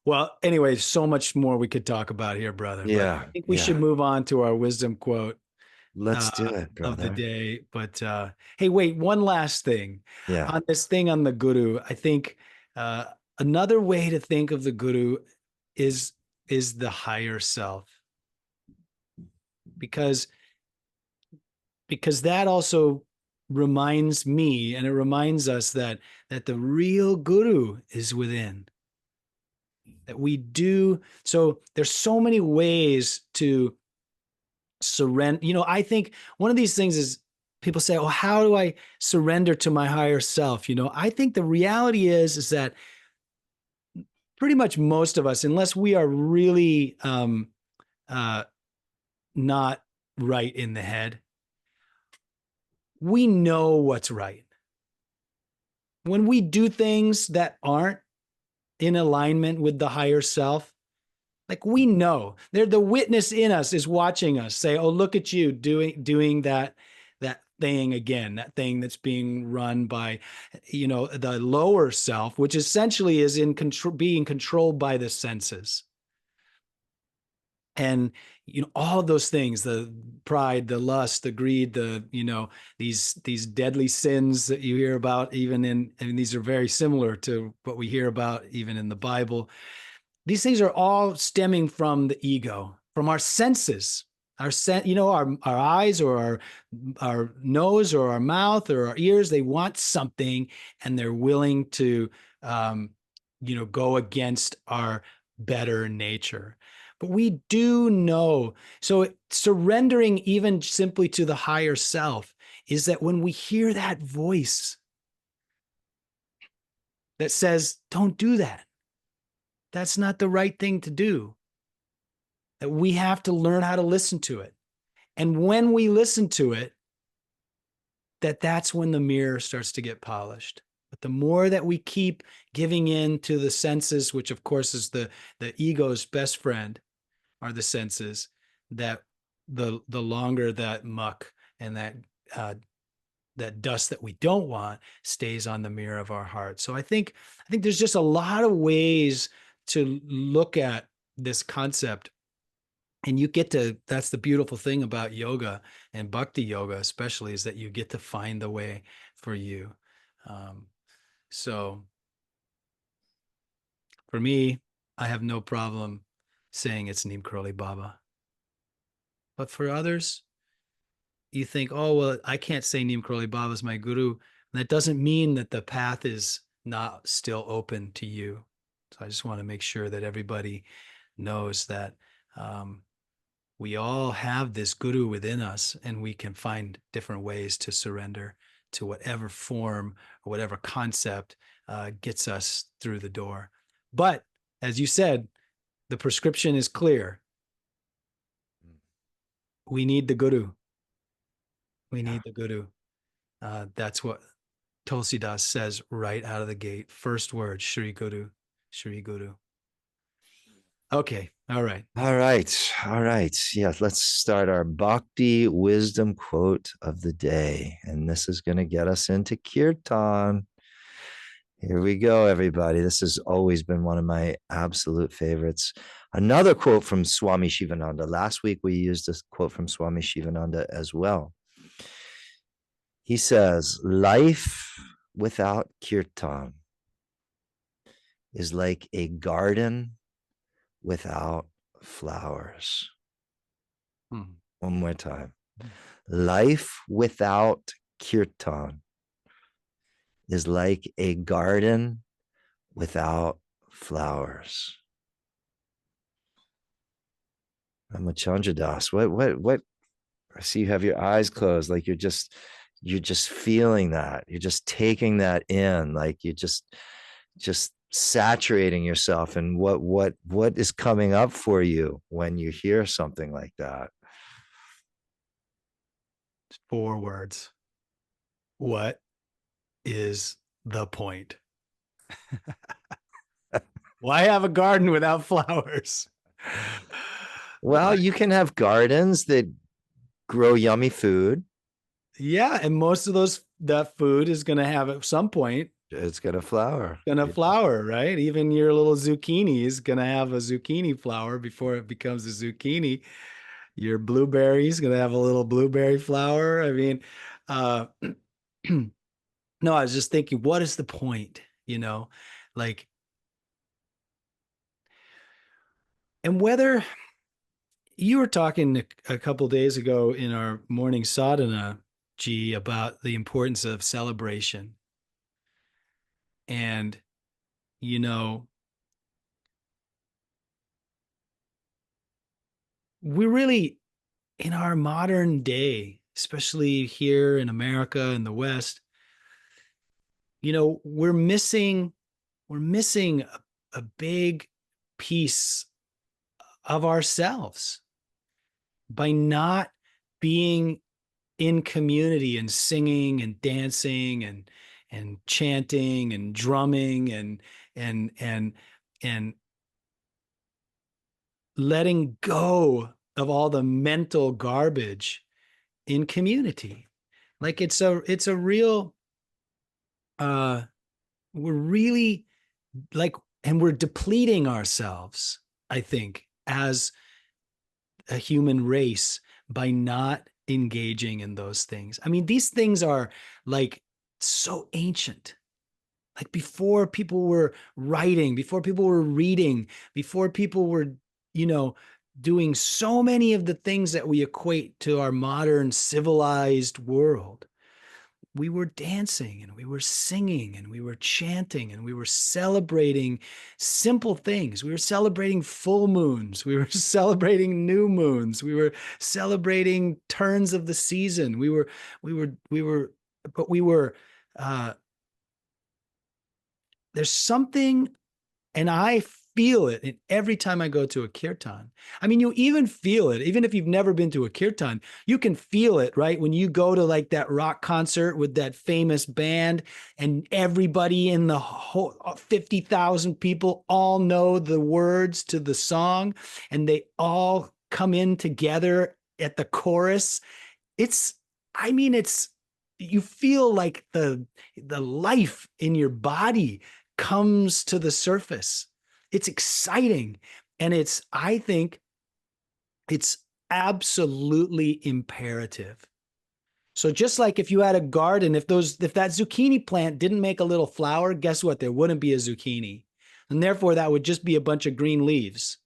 A: well, anyway, so much more we could talk about here, brother, but I
B: Yeah.
A: think we should move on to our wisdom quote
B: Let's do it,
A: of the
B: brother.
A: day. But hey, wait, one last thing
B: Yeah.
A: on this thing on the guru. I think another way to think of the guru is the higher self, because that also reminds me, and it reminds us that the real guru is within. That we do. So there's so many ways to surrender. I think one of these things is people say, oh, how do I surrender to my higher self? I think the reality is that pretty much most of us, unless we are really not right in the head, we know what's right. When we do things that aren't in alignment with the higher self, like we know, the witness in us is watching us say, oh, look at you doing that thing again, that thing that's being run by, the lower self, which essentially is in control, being controlled by the senses. And, all of those things, the pride, the lust, the greed, these deadly sins that you hear about, these are very similar to what we hear about even in the Bible. These things are all stemming from the ego, from our senses, our eyes or our nose or our mouth or our ears. They want something and they're willing to, go against our better nature. But we do know. So surrendering even simply to the higher self is that when we hear that voice that says, don't do that, that's not the right thing to do, that we have to learn how to listen to it. And when we listen to it, that's when the mirror starts to get polished. But the more that we keep giving in to the senses, which of course is the ego's best friend, are the senses, that the longer that muck and that dust that we don't want stays on the mirror of our heart. So I think there's just a lot of ways to look at this concept. And that's the beautiful thing about yoga and Bhakti Yoga, especially, is that you get to find the way for you. So for me, I have no problem saying it's Neem Karoli Baba. But for others, you think, oh, well, I can't say Neem Karoli Baba is my guru. And that doesn't mean that the path is not still open to you. So I just want to make sure that everybody knows that we all have this guru within us, and we can find different ways to surrender to whatever form or whatever concept gets us through the door. But as you said, the prescription is clear. We need the guru. We need the guru. That's what Tulsidas says right out of the gate. First word, Shri Guru, Shri Guru. Okay. All right.
B: All right. All right. Yeah. Let's start our Bhakti wisdom quote of the day. And this is going to get us into Kirtan. Here we go, everybody. This has always been one of my absolute favorites. Another quote from Swami Shivananda. Last week, we used this quote from Swami Shivananda as well. He says, life without Kirtan is like a garden without flowers.
A: Hmm.
B: One more time. Life without kirtan is like a garden without flowers. Rama Chandra Das, what? I see you have your eyes closed, like you're just feeling that. You're just taking that in, like you're just saturating yourself in what is coming up for you when you hear something like that.
A: 4 words. What is the point? Why have a garden without flowers?
B: Well, you can have gardens that grow yummy food.
A: Yeah, and most of that food is going to have at some point
B: It's gonna flower.
A: going to flower, right? Even your little zucchini is going to have a zucchini flower before it becomes a zucchini. Your blueberry is going to have a little blueberry flower. I mean, uh, no, I was just thinking, what is the point? You know, like, and whether you were talking a couple days ago in our morning sadhana, G, about the importance of celebration. And, you know, we really, in our modern day, especially here in America and the West, you know, we're missing a big piece of ourselves by not being in community and singing and dancing and chanting and drumming and and letting go of all the mental garbage in community. Like it's a real we're really like, and we're depleting ourselves, I think, as a human race by not engaging in those things. I mean, these things are like so ancient. Like before people were writing, before people were reading, before people were, you know, doing so many of the things that we equate to our modern civilized world, we were dancing and we were singing and we were chanting and we were celebrating simple things. We were celebrating full moons. We were celebrating new moons. We were celebrating turns of the season. But we were, uh, there's something, and I feel it in every time I go to a kirtan. I mean, you even feel it, even if you've never been to a kirtan, you can feel it, right? When you go to like that rock concert with that famous band and everybody in the whole 50,000 people all know the words to the song and they all come in together at the chorus. It's, I mean, it's, you feel like the life in your body comes to the surface. It's exciting. And I think it's absolutely imperative. So just like if you had a garden, if that zucchini plant didn't make a little flower, guess what? There wouldn't be a zucchini. And therefore that would just be a bunch of green leaves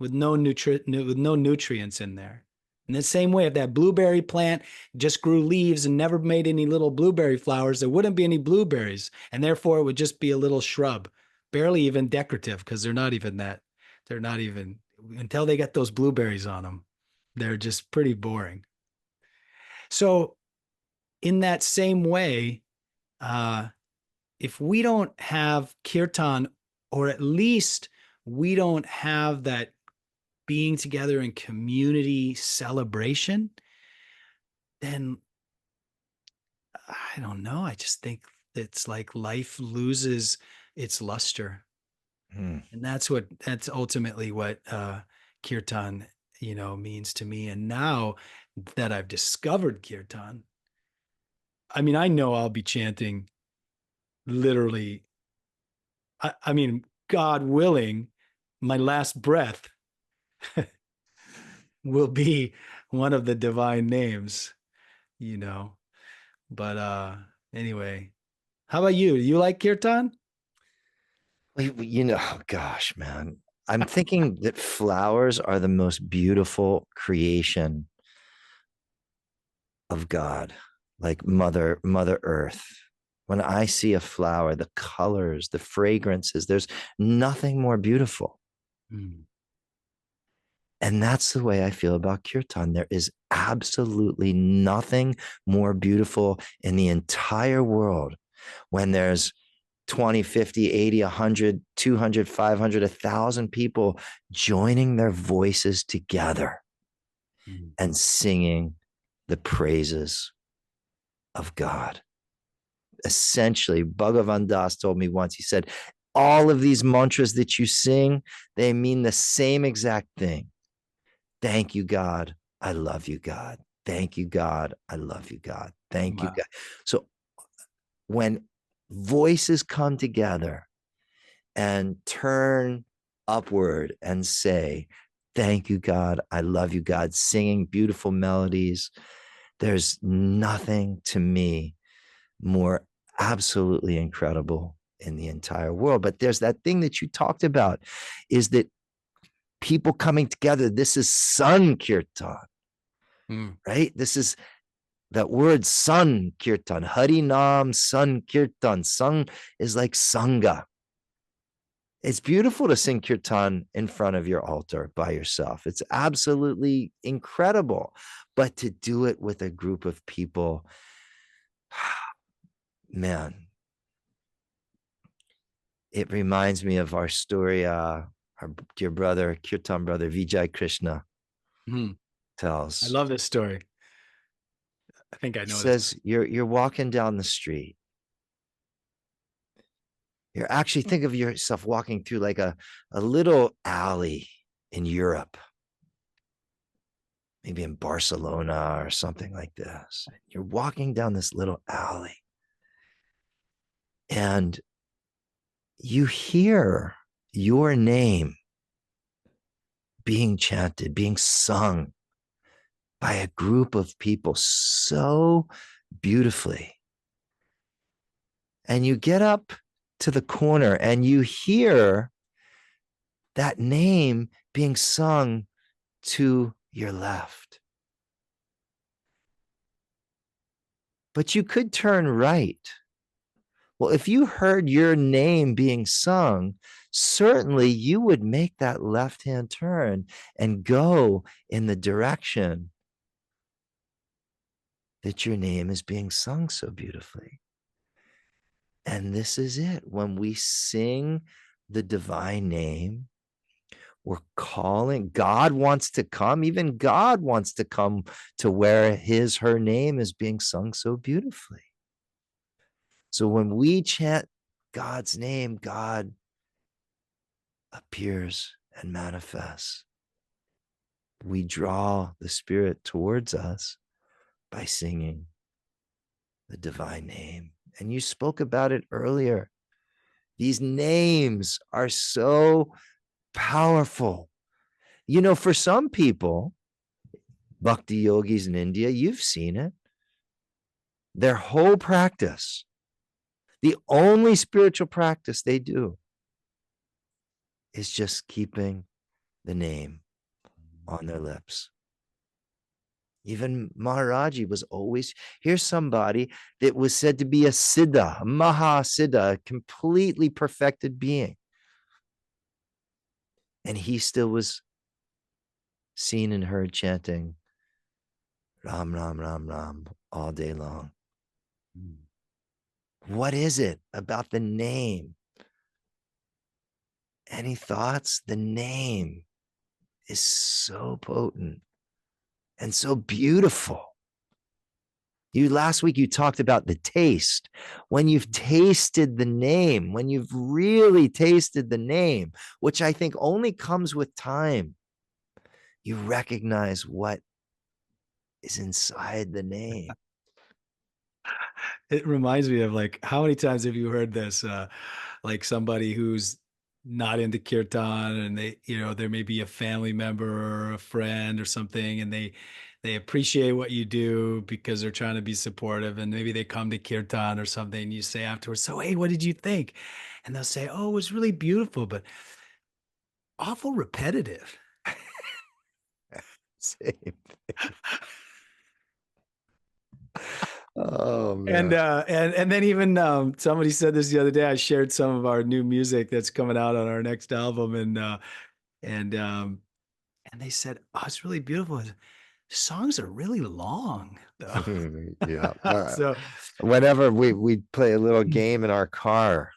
A: with no nutrients in there. In the same way, if that blueberry plant just grew leaves and never made any little blueberry flowers, there wouldn't be any blueberries. And therefore, it would just be a little shrub, barely even decorative, because they're not even, until they get those blueberries on them, they're just pretty boring. So, in that same way, uh, if we don't have kirtan, or at least we don't have that being together in community celebration, then I don't know. I just think it's like life loses its luster.
B: Hmm.
A: And that's ultimately what kirtan, means to me. And now that I've discovered kirtan, I mean, I know I'll be chanting literally, I mean, God willing, my last breath will be one of the divine names, you know. But anyway, how about you? You like kirtan?
B: Gosh, man, I'm thinking that flowers are the most beautiful creation of God, like Mother Earth. When I see a flower, the colors, the fragrances, there's nothing more beautiful.
A: Mm.
B: And that's the way I feel about kirtan. There is absolutely nothing more beautiful in the entire world when there's 20, 50, 80, 100, 200, 500, 1,000 people joining their voices together
A: Mm.
B: and singing the praises of God. Essentially, Bhagavan Das told me once, he said, all of these mantras that you sing, they mean the same exact thing. Thank you, God. I love you, God. Thank you, God. I love you, God. Thank you,
A: Wow.
B: God. So when voices come together and turn upward and say, thank you, God. I love you, God, singing beautiful melodies, there's nothing to me more absolutely incredible in the entire world. But there's that thing that you talked about, is that people coming together, this is sun kirtan,
A: Mm.
B: right? This is that word sun kirtan, Hari Nam sun kirtan. Sun is like Sangha. It's beautiful to sing kirtan in front of your altar by yourself. It's absolutely incredible. But to do it with a group of people, man, it reminds me of our story. Our dear brother, kirtan brother, Vijay Krishna
A: Mm. I
B: tells.
A: love this story. I think I
B: He
A: know this.
B: says, you're walking down the street. You're actually, think of yourself walking through like a little alley in Europe, maybe in Barcelona or something like this. You're walking down this little alley and you hear your name being chanted, being sung by a group of people so beautifully. And you get up to the corner and you hear that name being sung to your left. But you could turn right. Well, if you heard your name being sung, certainly you would make that left hand turn and go in the direction that your name is being sung so beautifully. And this is it. When we sing the divine name, we're calling. God wants to come. Even God wants to come to where her name is being sung so beautifully. So when we chant God's name, God appears and manifests. We draw the Spirit towards us by singing the divine name. And you spoke about it earlier. These names are so powerful. You know, for some people, Bhakti yogis in India, you've seen it. Their whole practice, the only spiritual practice they do is just keeping the name on their lips. Even Maharaji was always, here's somebody that was said to be a siddha, a maha siddha, a completely perfected being. And he still was seen and heard chanting Ram, Ram, Ram, Ram all day long.
A: Mm.
B: What is it about the name? Any thoughts? The name is so potent and so beautiful. Last week you talked about the taste. When you've tasted the name, when you've really tasted the name, which I think only comes with time, you recognize what is inside the name.
A: It reminds me of like, how many times have you heard this? Like somebody who's not into kirtan and there may be a family member or a friend or something, and they appreciate what you do because they're trying to be supportive, and maybe they come to kirtan or something, and you say afterwards, so, hey, what did you think? And they'll say, oh, it was really beautiful, but awful repetitive.
B: Same. Oh
A: And
B: man.
A: and then even somebody said this the other day. I shared some of our new music that's coming out on our next album, and and they said, "Oh, it's really beautiful. Songs are really long, though."
B: Yeah.
A: So
B: Whenever we play a little game in our car,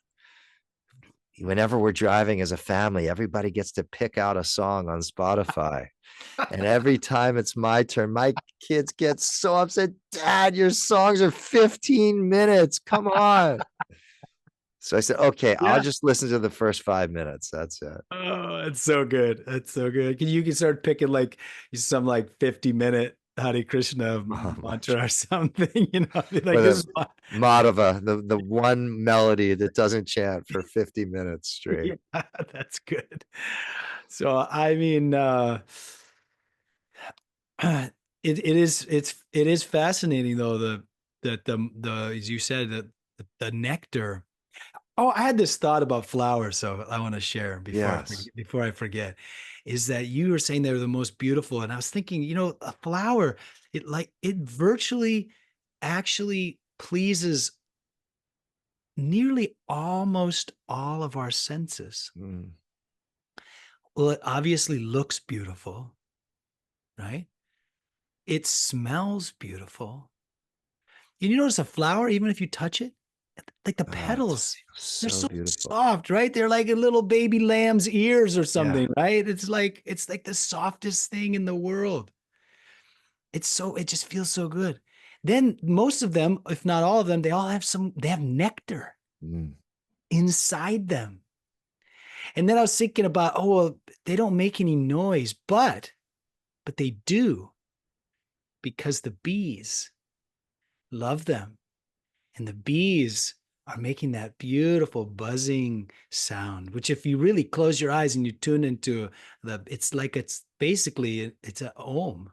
B: whenever we're driving as a family, everybody gets to pick out a song on Spotify. And every time it's my turn, my kids get so upset. Dad, your songs are 15 minutes. Come on. So I said, okay, I'll
A: yeah.
B: just listen to the first 5 minutes. That's it.
A: Oh, it's so good. It's so good. You can start picking like some like 50-minute Hare Krishna
B: Oh my
A: mantra or something,
B: Or
A: like this
B: the
A: is my,
B: Madhava, the one melody that doesn't chant for 50 minutes straight.
A: yeah, that's good. So I mean, it is fascinating though, the as you said, the nectar. Oh, I had this thought about flowers, so I want to share
B: Yes.
A: before I forget. Is that you were saying they're the most beautiful, and I was thinking, a flower, it virtually actually pleases nearly almost all of our senses.
B: Mm.
A: Well, it obviously looks beautiful, right? It smells beautiful. And you notice a flower, even if you touch it, like the
B: Oh, it
A: petals,
B: feels
A: they're
B: so
A: so
B: beautiful.
A: soft, right? They're like a little baby lamb's ears or
B: Yeah.
A: something, right? It's like the softest thing in the world. It just feels so good. Then most of them, if not all of them, they have nectar
B: Mm.
A: inside them. And then I was thinking about, oh, well, they don't make any noise, but they do, because the bees love them. And the bees are making that beautiful buzzing sound, which if you really close your eyes and you tune into it's basically it's a om,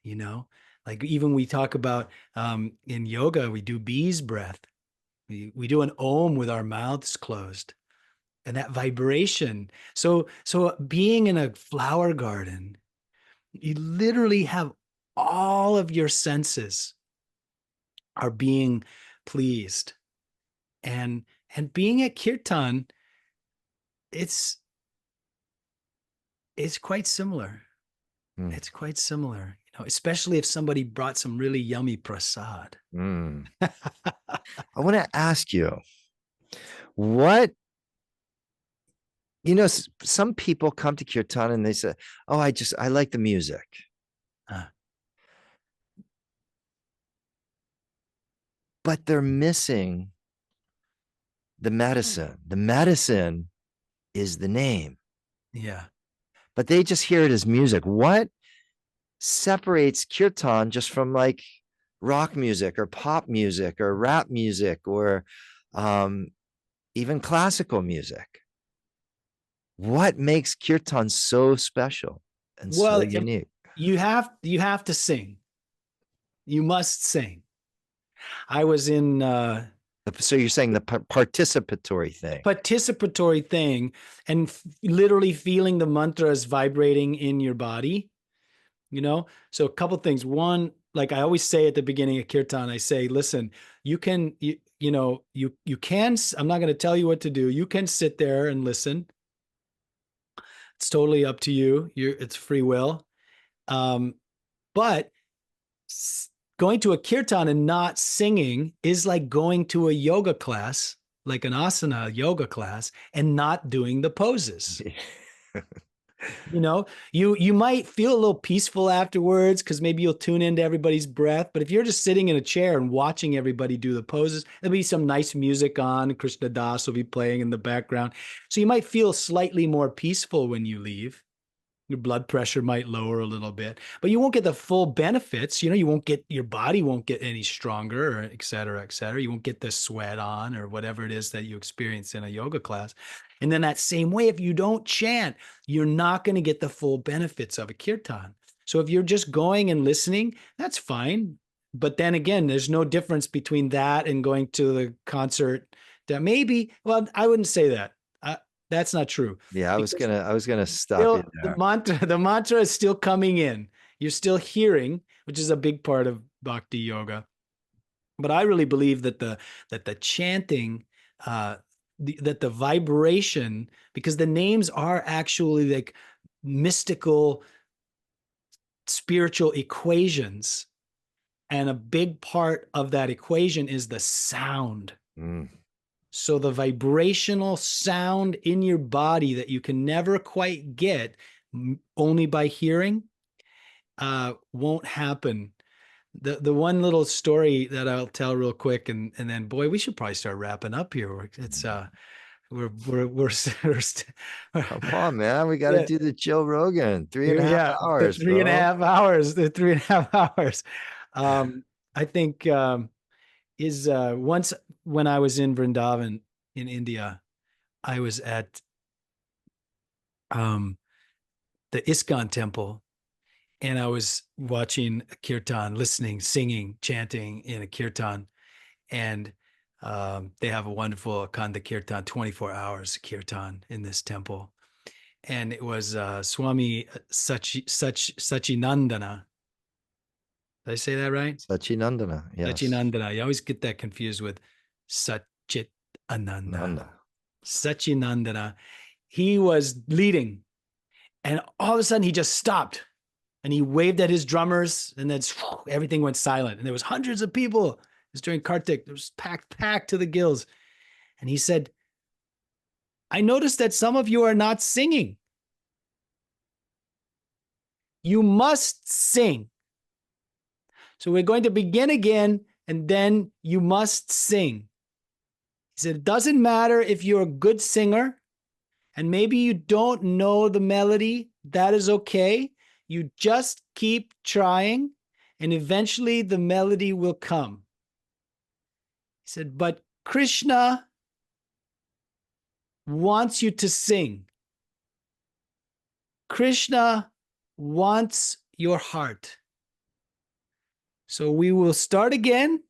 A: you know, like even we talk about in yoga, we do bees breath. We do an om with our mouths closed, and that vibration. So being in a flower garden, you literally have all of your senses are being pleased. And being at kirtan, it's it's quite similar.
B: Mm.
A: It's quite similar, especially if somebody brought some really yummy prasad.
B: Mm. I want to ask you, what, some people come to kirtan and they say, oh, I like the music,
A: Uh,
B: but they're missing the medicine. The medicine is the name,
A: yeah.
B: but they just hear it as music. What separates kirtan just from like rock music or pop music or rap music or um, even classical music? What makes kirtan so special and so
A: Well, if
B: unique?
A: you have to sing. You must sing. I was in
B: So you're saying the participatory thing?
A: participatory thing, and literally feeling the mantras vibrating in your body. So a couple things. One, like I always say at the beginning of kirtan, I say, listen, you can, I'm not going to tell you what to do. You can sit there and listen. It's totally up to you. It's free will. um but going to a kirtan and not singing is like going to a yoga class, like an asana yoga class, and not doing the poses. You might feel a little peaceful afterwards because maybe you'll tune into everybody's breath. But if you're just sitting in a chair and watching everybody do the poses, there'll be some nice music on. Krishna Das will be playing in the background. So you might feel slightly more peaceful when you leave. Your blood pressure might lower a little bit, but you won't get the full benefits. You won't get, your body won't get any stronger, or et cetera, et cetera. You won't get the sweat on or whatever it is that you experience in a yoga class. And then that same way, if you don't chant, you're not going to get the full benefits of a kirtan. So if you're just going and listening, that's fine. But then again, there's no difference between that and going to the concert. That maybe, well, I wouldn't say that. That's not true.
B: Yeah,
A: Because
B: I was gonna stop you
A: still
B: there.
A: the mantra is still coming in. You're still hearing, which is a big part of bhakti yoga. But I really believe that the chanting, that the vibration, because the names are actually like mystical spiritual equations, and a big part of that equation is the sound.
B: Mm.
A: So the vibrational sound in your body that you can never quite get only by hearing won't happen. The one little story that I'll tell real quick, and then boy, we should probably start wrapping up here. It's we're
B: Come on, man. We got to
A: yeah,
B: do the Joe Rogan 3.5
A: yeah, the
B: hours,
A: three and a
B: bro.
A: half hours, the 3.5 hours. I think is once when I was in Vrindavan in India, I was at um the ISKCON temple, and I was watching a kirtan, listening, singing, chanting in a kirtan, and they have a wonderful Akanda kirtan, 24 hours kirtan in this temple, and it was Swami Sachinandana. Did I say that right?
B: Sachinandana. Yes.
A: Sachinandana. You always get that confused with Sachit Ananda.
B: Nanda.
A: Sachinandana. He was leading, and all of a sudden he just stopped, and he waved at his drummers, and then everything went silent. And there was hundreds of people. It was during Kartik. It was packed to the gills. And he said, I noticed that some of you are not singing. You must sing. So we're going to begin again, and then you must sing. He said, it doesn't matter if you're a good singer and maybe you don't know the melody. That is okay. You just keep trying, and eventually the melody will come. He said, but Krishna wants you to sing. Krishna wants your heart. So we will start again.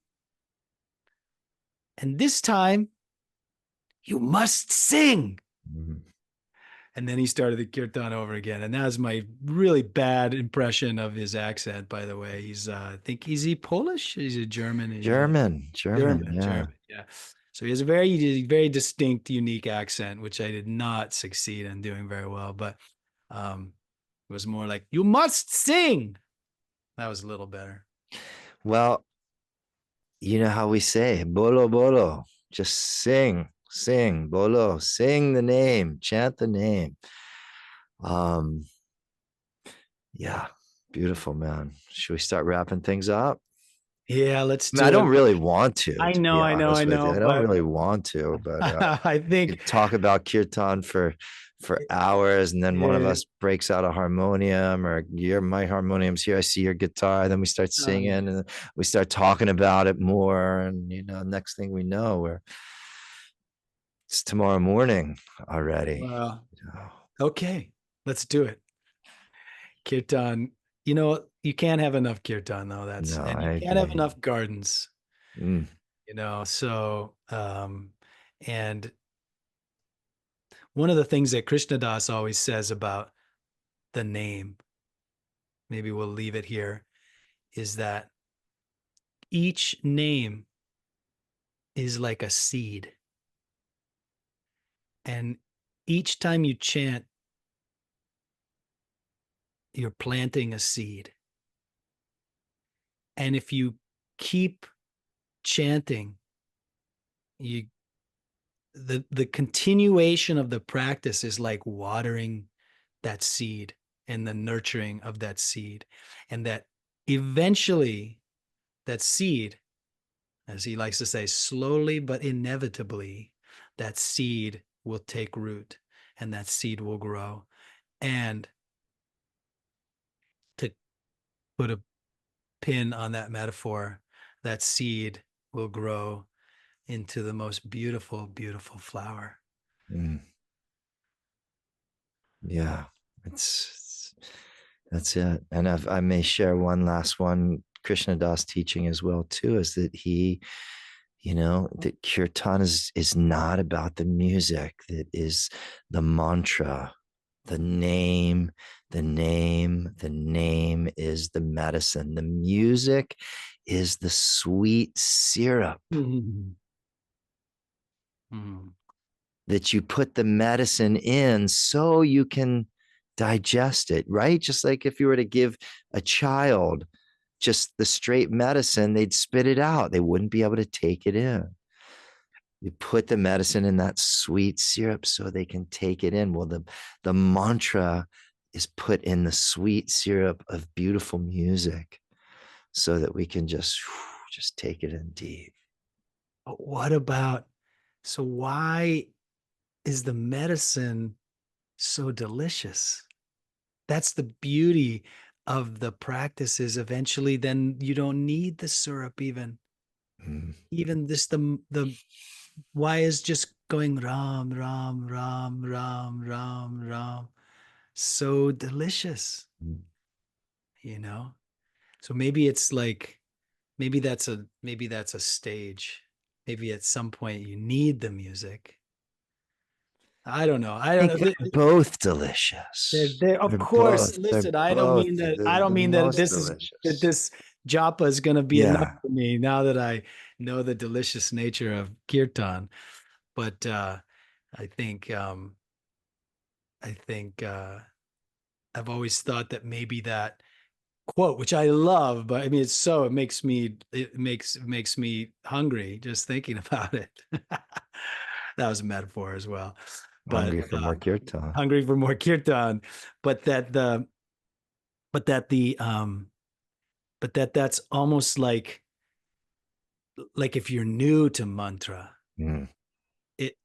A: And this time, you must sing.
B: Mhm.
A: And then he started the kirtan over again. And that was my really bad impression of his accent, by the way. I think, is he Polish? He's a German.
B: German. Yeah.
A: German. Yeah. So he has a very distinct, unique accent, which I did not succeed in doing very well. But it was more like, you must sing. That was a little better.
B: Well, you know how we say, bolo, bolo, just sing, bolo, sing the name, chant the name. Yeah, beautiful, man. Should we start wrapping things up?
A: Yeah, let's
B: I mean, I
A: do
B: don't
A: it.
B: really want to
A: I know,
B: be
A: I know, I
B: honest with you.
A: know,
B: I don't
A: but
B: really want to, but
A: I
B: we
A: think,
B: could talk about kirtan for hours, and then one of
A: yeah,
B: us breaks out a harmonium, or my harmonium's here. I see your guitar. Then we start singing, and we start talking about it more. And next thing we know, it's tomorrow morning already.
A: well, okay, let's do it. Kirtan, you can't have enough kirtan though.
B: No,
A: And you
B: I
A: can't have
B: agree.
A: enough gardens,
B: Mm.
A: so, and one of the things that Krishna Das always says about the name, maybe we'll leave it here, is that each name is like a seed. And each time you chant, you're planting a seed. And if you keep chanting, the continuation of the practice is like watering that seed and the nurturing of that seed. And that eventually that seed, as he likes to say, slowly but inevitably, that seed will take root and that seed will grow. And to put a pin on that metaphor, that seed will grow into the most beautiful, beautiful flower.
B: Mm. Yeah, that's it. And I may share one last one, Krishna Das teaching as well too, is that he that kirtan is not about the music. That is the mantra, the name, the name, the name is the medicine. The music is the sweet syrup that you put the medicine in so you can digest it, right? Just like if you were to give a child just the straight medicine, they'd spit it out. They wouldn't be able to take it in. You put the medicine in that sweet syrup so they can take it in. Well, the mantra is put in the sweet syrup of beautiful music so that we can just take it in deep.
A: But what about, so why is the medicine so delicious? That's the beauty of the practices. Eventually, then you don't need the syrup even. Even this, the why is just going Ram, Ram, Ram, Ram, Ram, Ram so delicious, So maybe it's like, maybe that's a stage. Maybe at some point you need the music. I don't know. I
B: I
A: don't
B: think
A: know.
B: they're both delicious.
A: Of
B: They're
A: course.
B: both, they're
A: Listen, I don't
B: both
A: mean that. I don't
B: the
A: mean that
B: most
A: this is that
B: delicious.
A: this japa is going to be enough
B: Yeah.
A: for me now that I know the delicious nature of kirtan. But I think I think I've always thought that maybe that quote, which I love, but I mean, it makes me hungry just thinking about it. That was a metaphor as well, but
B: Hungry for more kirtan.
A: hungry for more kirtan. But that the but that the but that's almost like if you're new to mantra, it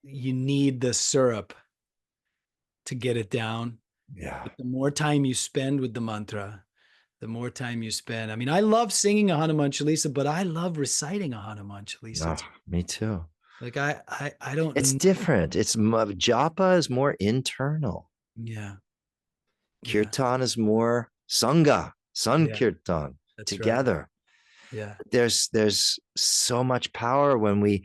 A: you need the syrup to get it down.
B: Yeah.
A: But the more time you spend with the mantra, the more time you spend. I mean, I love singing a Hanuman Chalisa, but I love reciting a Hanuman Chalisa.
B: Oh, me too.
A: Like I don't.
B: It's different. It's japa is more internal.
A: Yeah.
B: Kirtan is more sangha,
A: Yeah.
B: sankirtan,
A: That's right.
B: together.
A: Yeah.
B: There's so much power when we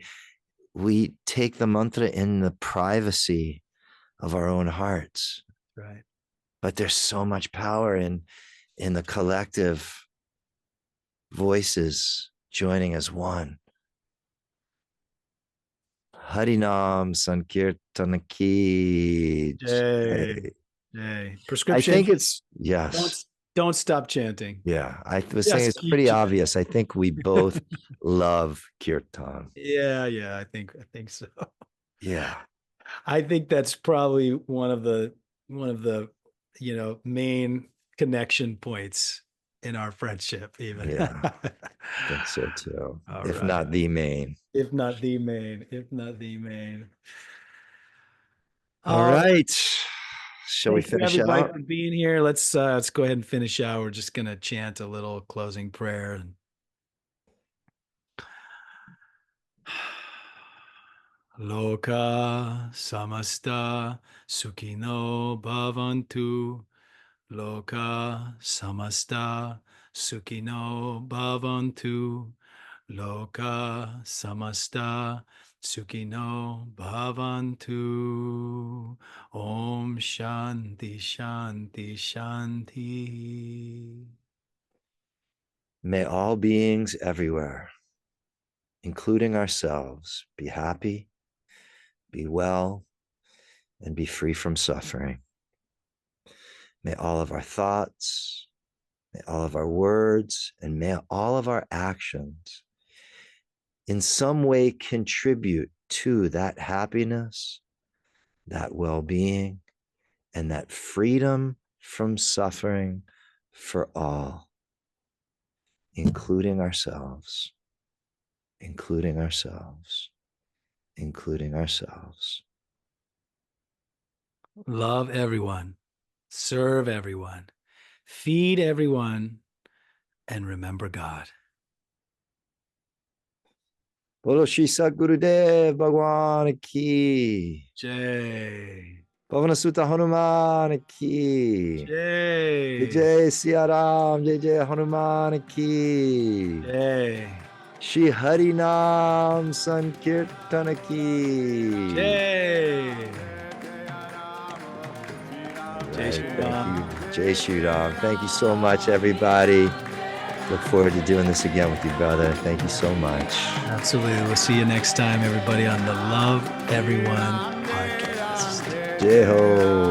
B: take the mantra in the privacy of our own hearts.
A: Right.
B: But there's so much power in the collective voices joining as one. Harinam Sankirtan ki
A: Jay.
B: jai. I
A: Prescription.
B: think it's yes.
A: Don't stop chanting.
B: Yeah, I was saying
A: Just
B: it's
A: keep
B: pretty
A: chanting.
B: obvious. I think we both love kirtan.
A: Yeah. I think so.
B: Yeah.
A: I think that's probably one of the main connection points in our friendship, even.
B: Yeah, I think so too.
A: All
B: if
A: right.
B: not the main.
A: If not the main.
B: All right. Shall we
A: Thank you,
B: finish
A: everybody,
B: out?
A: for being here. Let's go ahead and finish out. We're just gonna chant a little closing prayer. And Loka samasta sukhino bhavantu. Loka samasta sukhino bhavantu. Loka samasta sukhino bhavantu. Om shanti shanti shanti.
B: May all beings everywhere, including ourselves, be happy, be well, and be free from suffering. May all of our thoughts, may all of our words, and may all of our actions in some way contribute to that happiness, that well-being, and that freedom from suffering for all, including ourselves, including ourselves, including ourselves.
A: Love everyone, serve everyone, feed everyone, and remember God.
B: Bolo Shri Sadgurudev Bhagwan ki.
A: Jai.
B: Pavana Sutta Hanuman ki.
A: Jai.
B: Jai Siya Ram, Jai Hanuman ki.
A: Jai.
B: Shri Harinam Sankirtana ki.
A: Jai. Jai
B: Right,
A: Shri
B: thank
A: Ram.
B: you. Jai Shri Ram. Thank you so much, everybody. Look forward to doing this again with you, brother. Thank you so much.
A: Absolutely. We'll see you next time, everybody, on the Love Everyone podcast.
B: Jai Ho.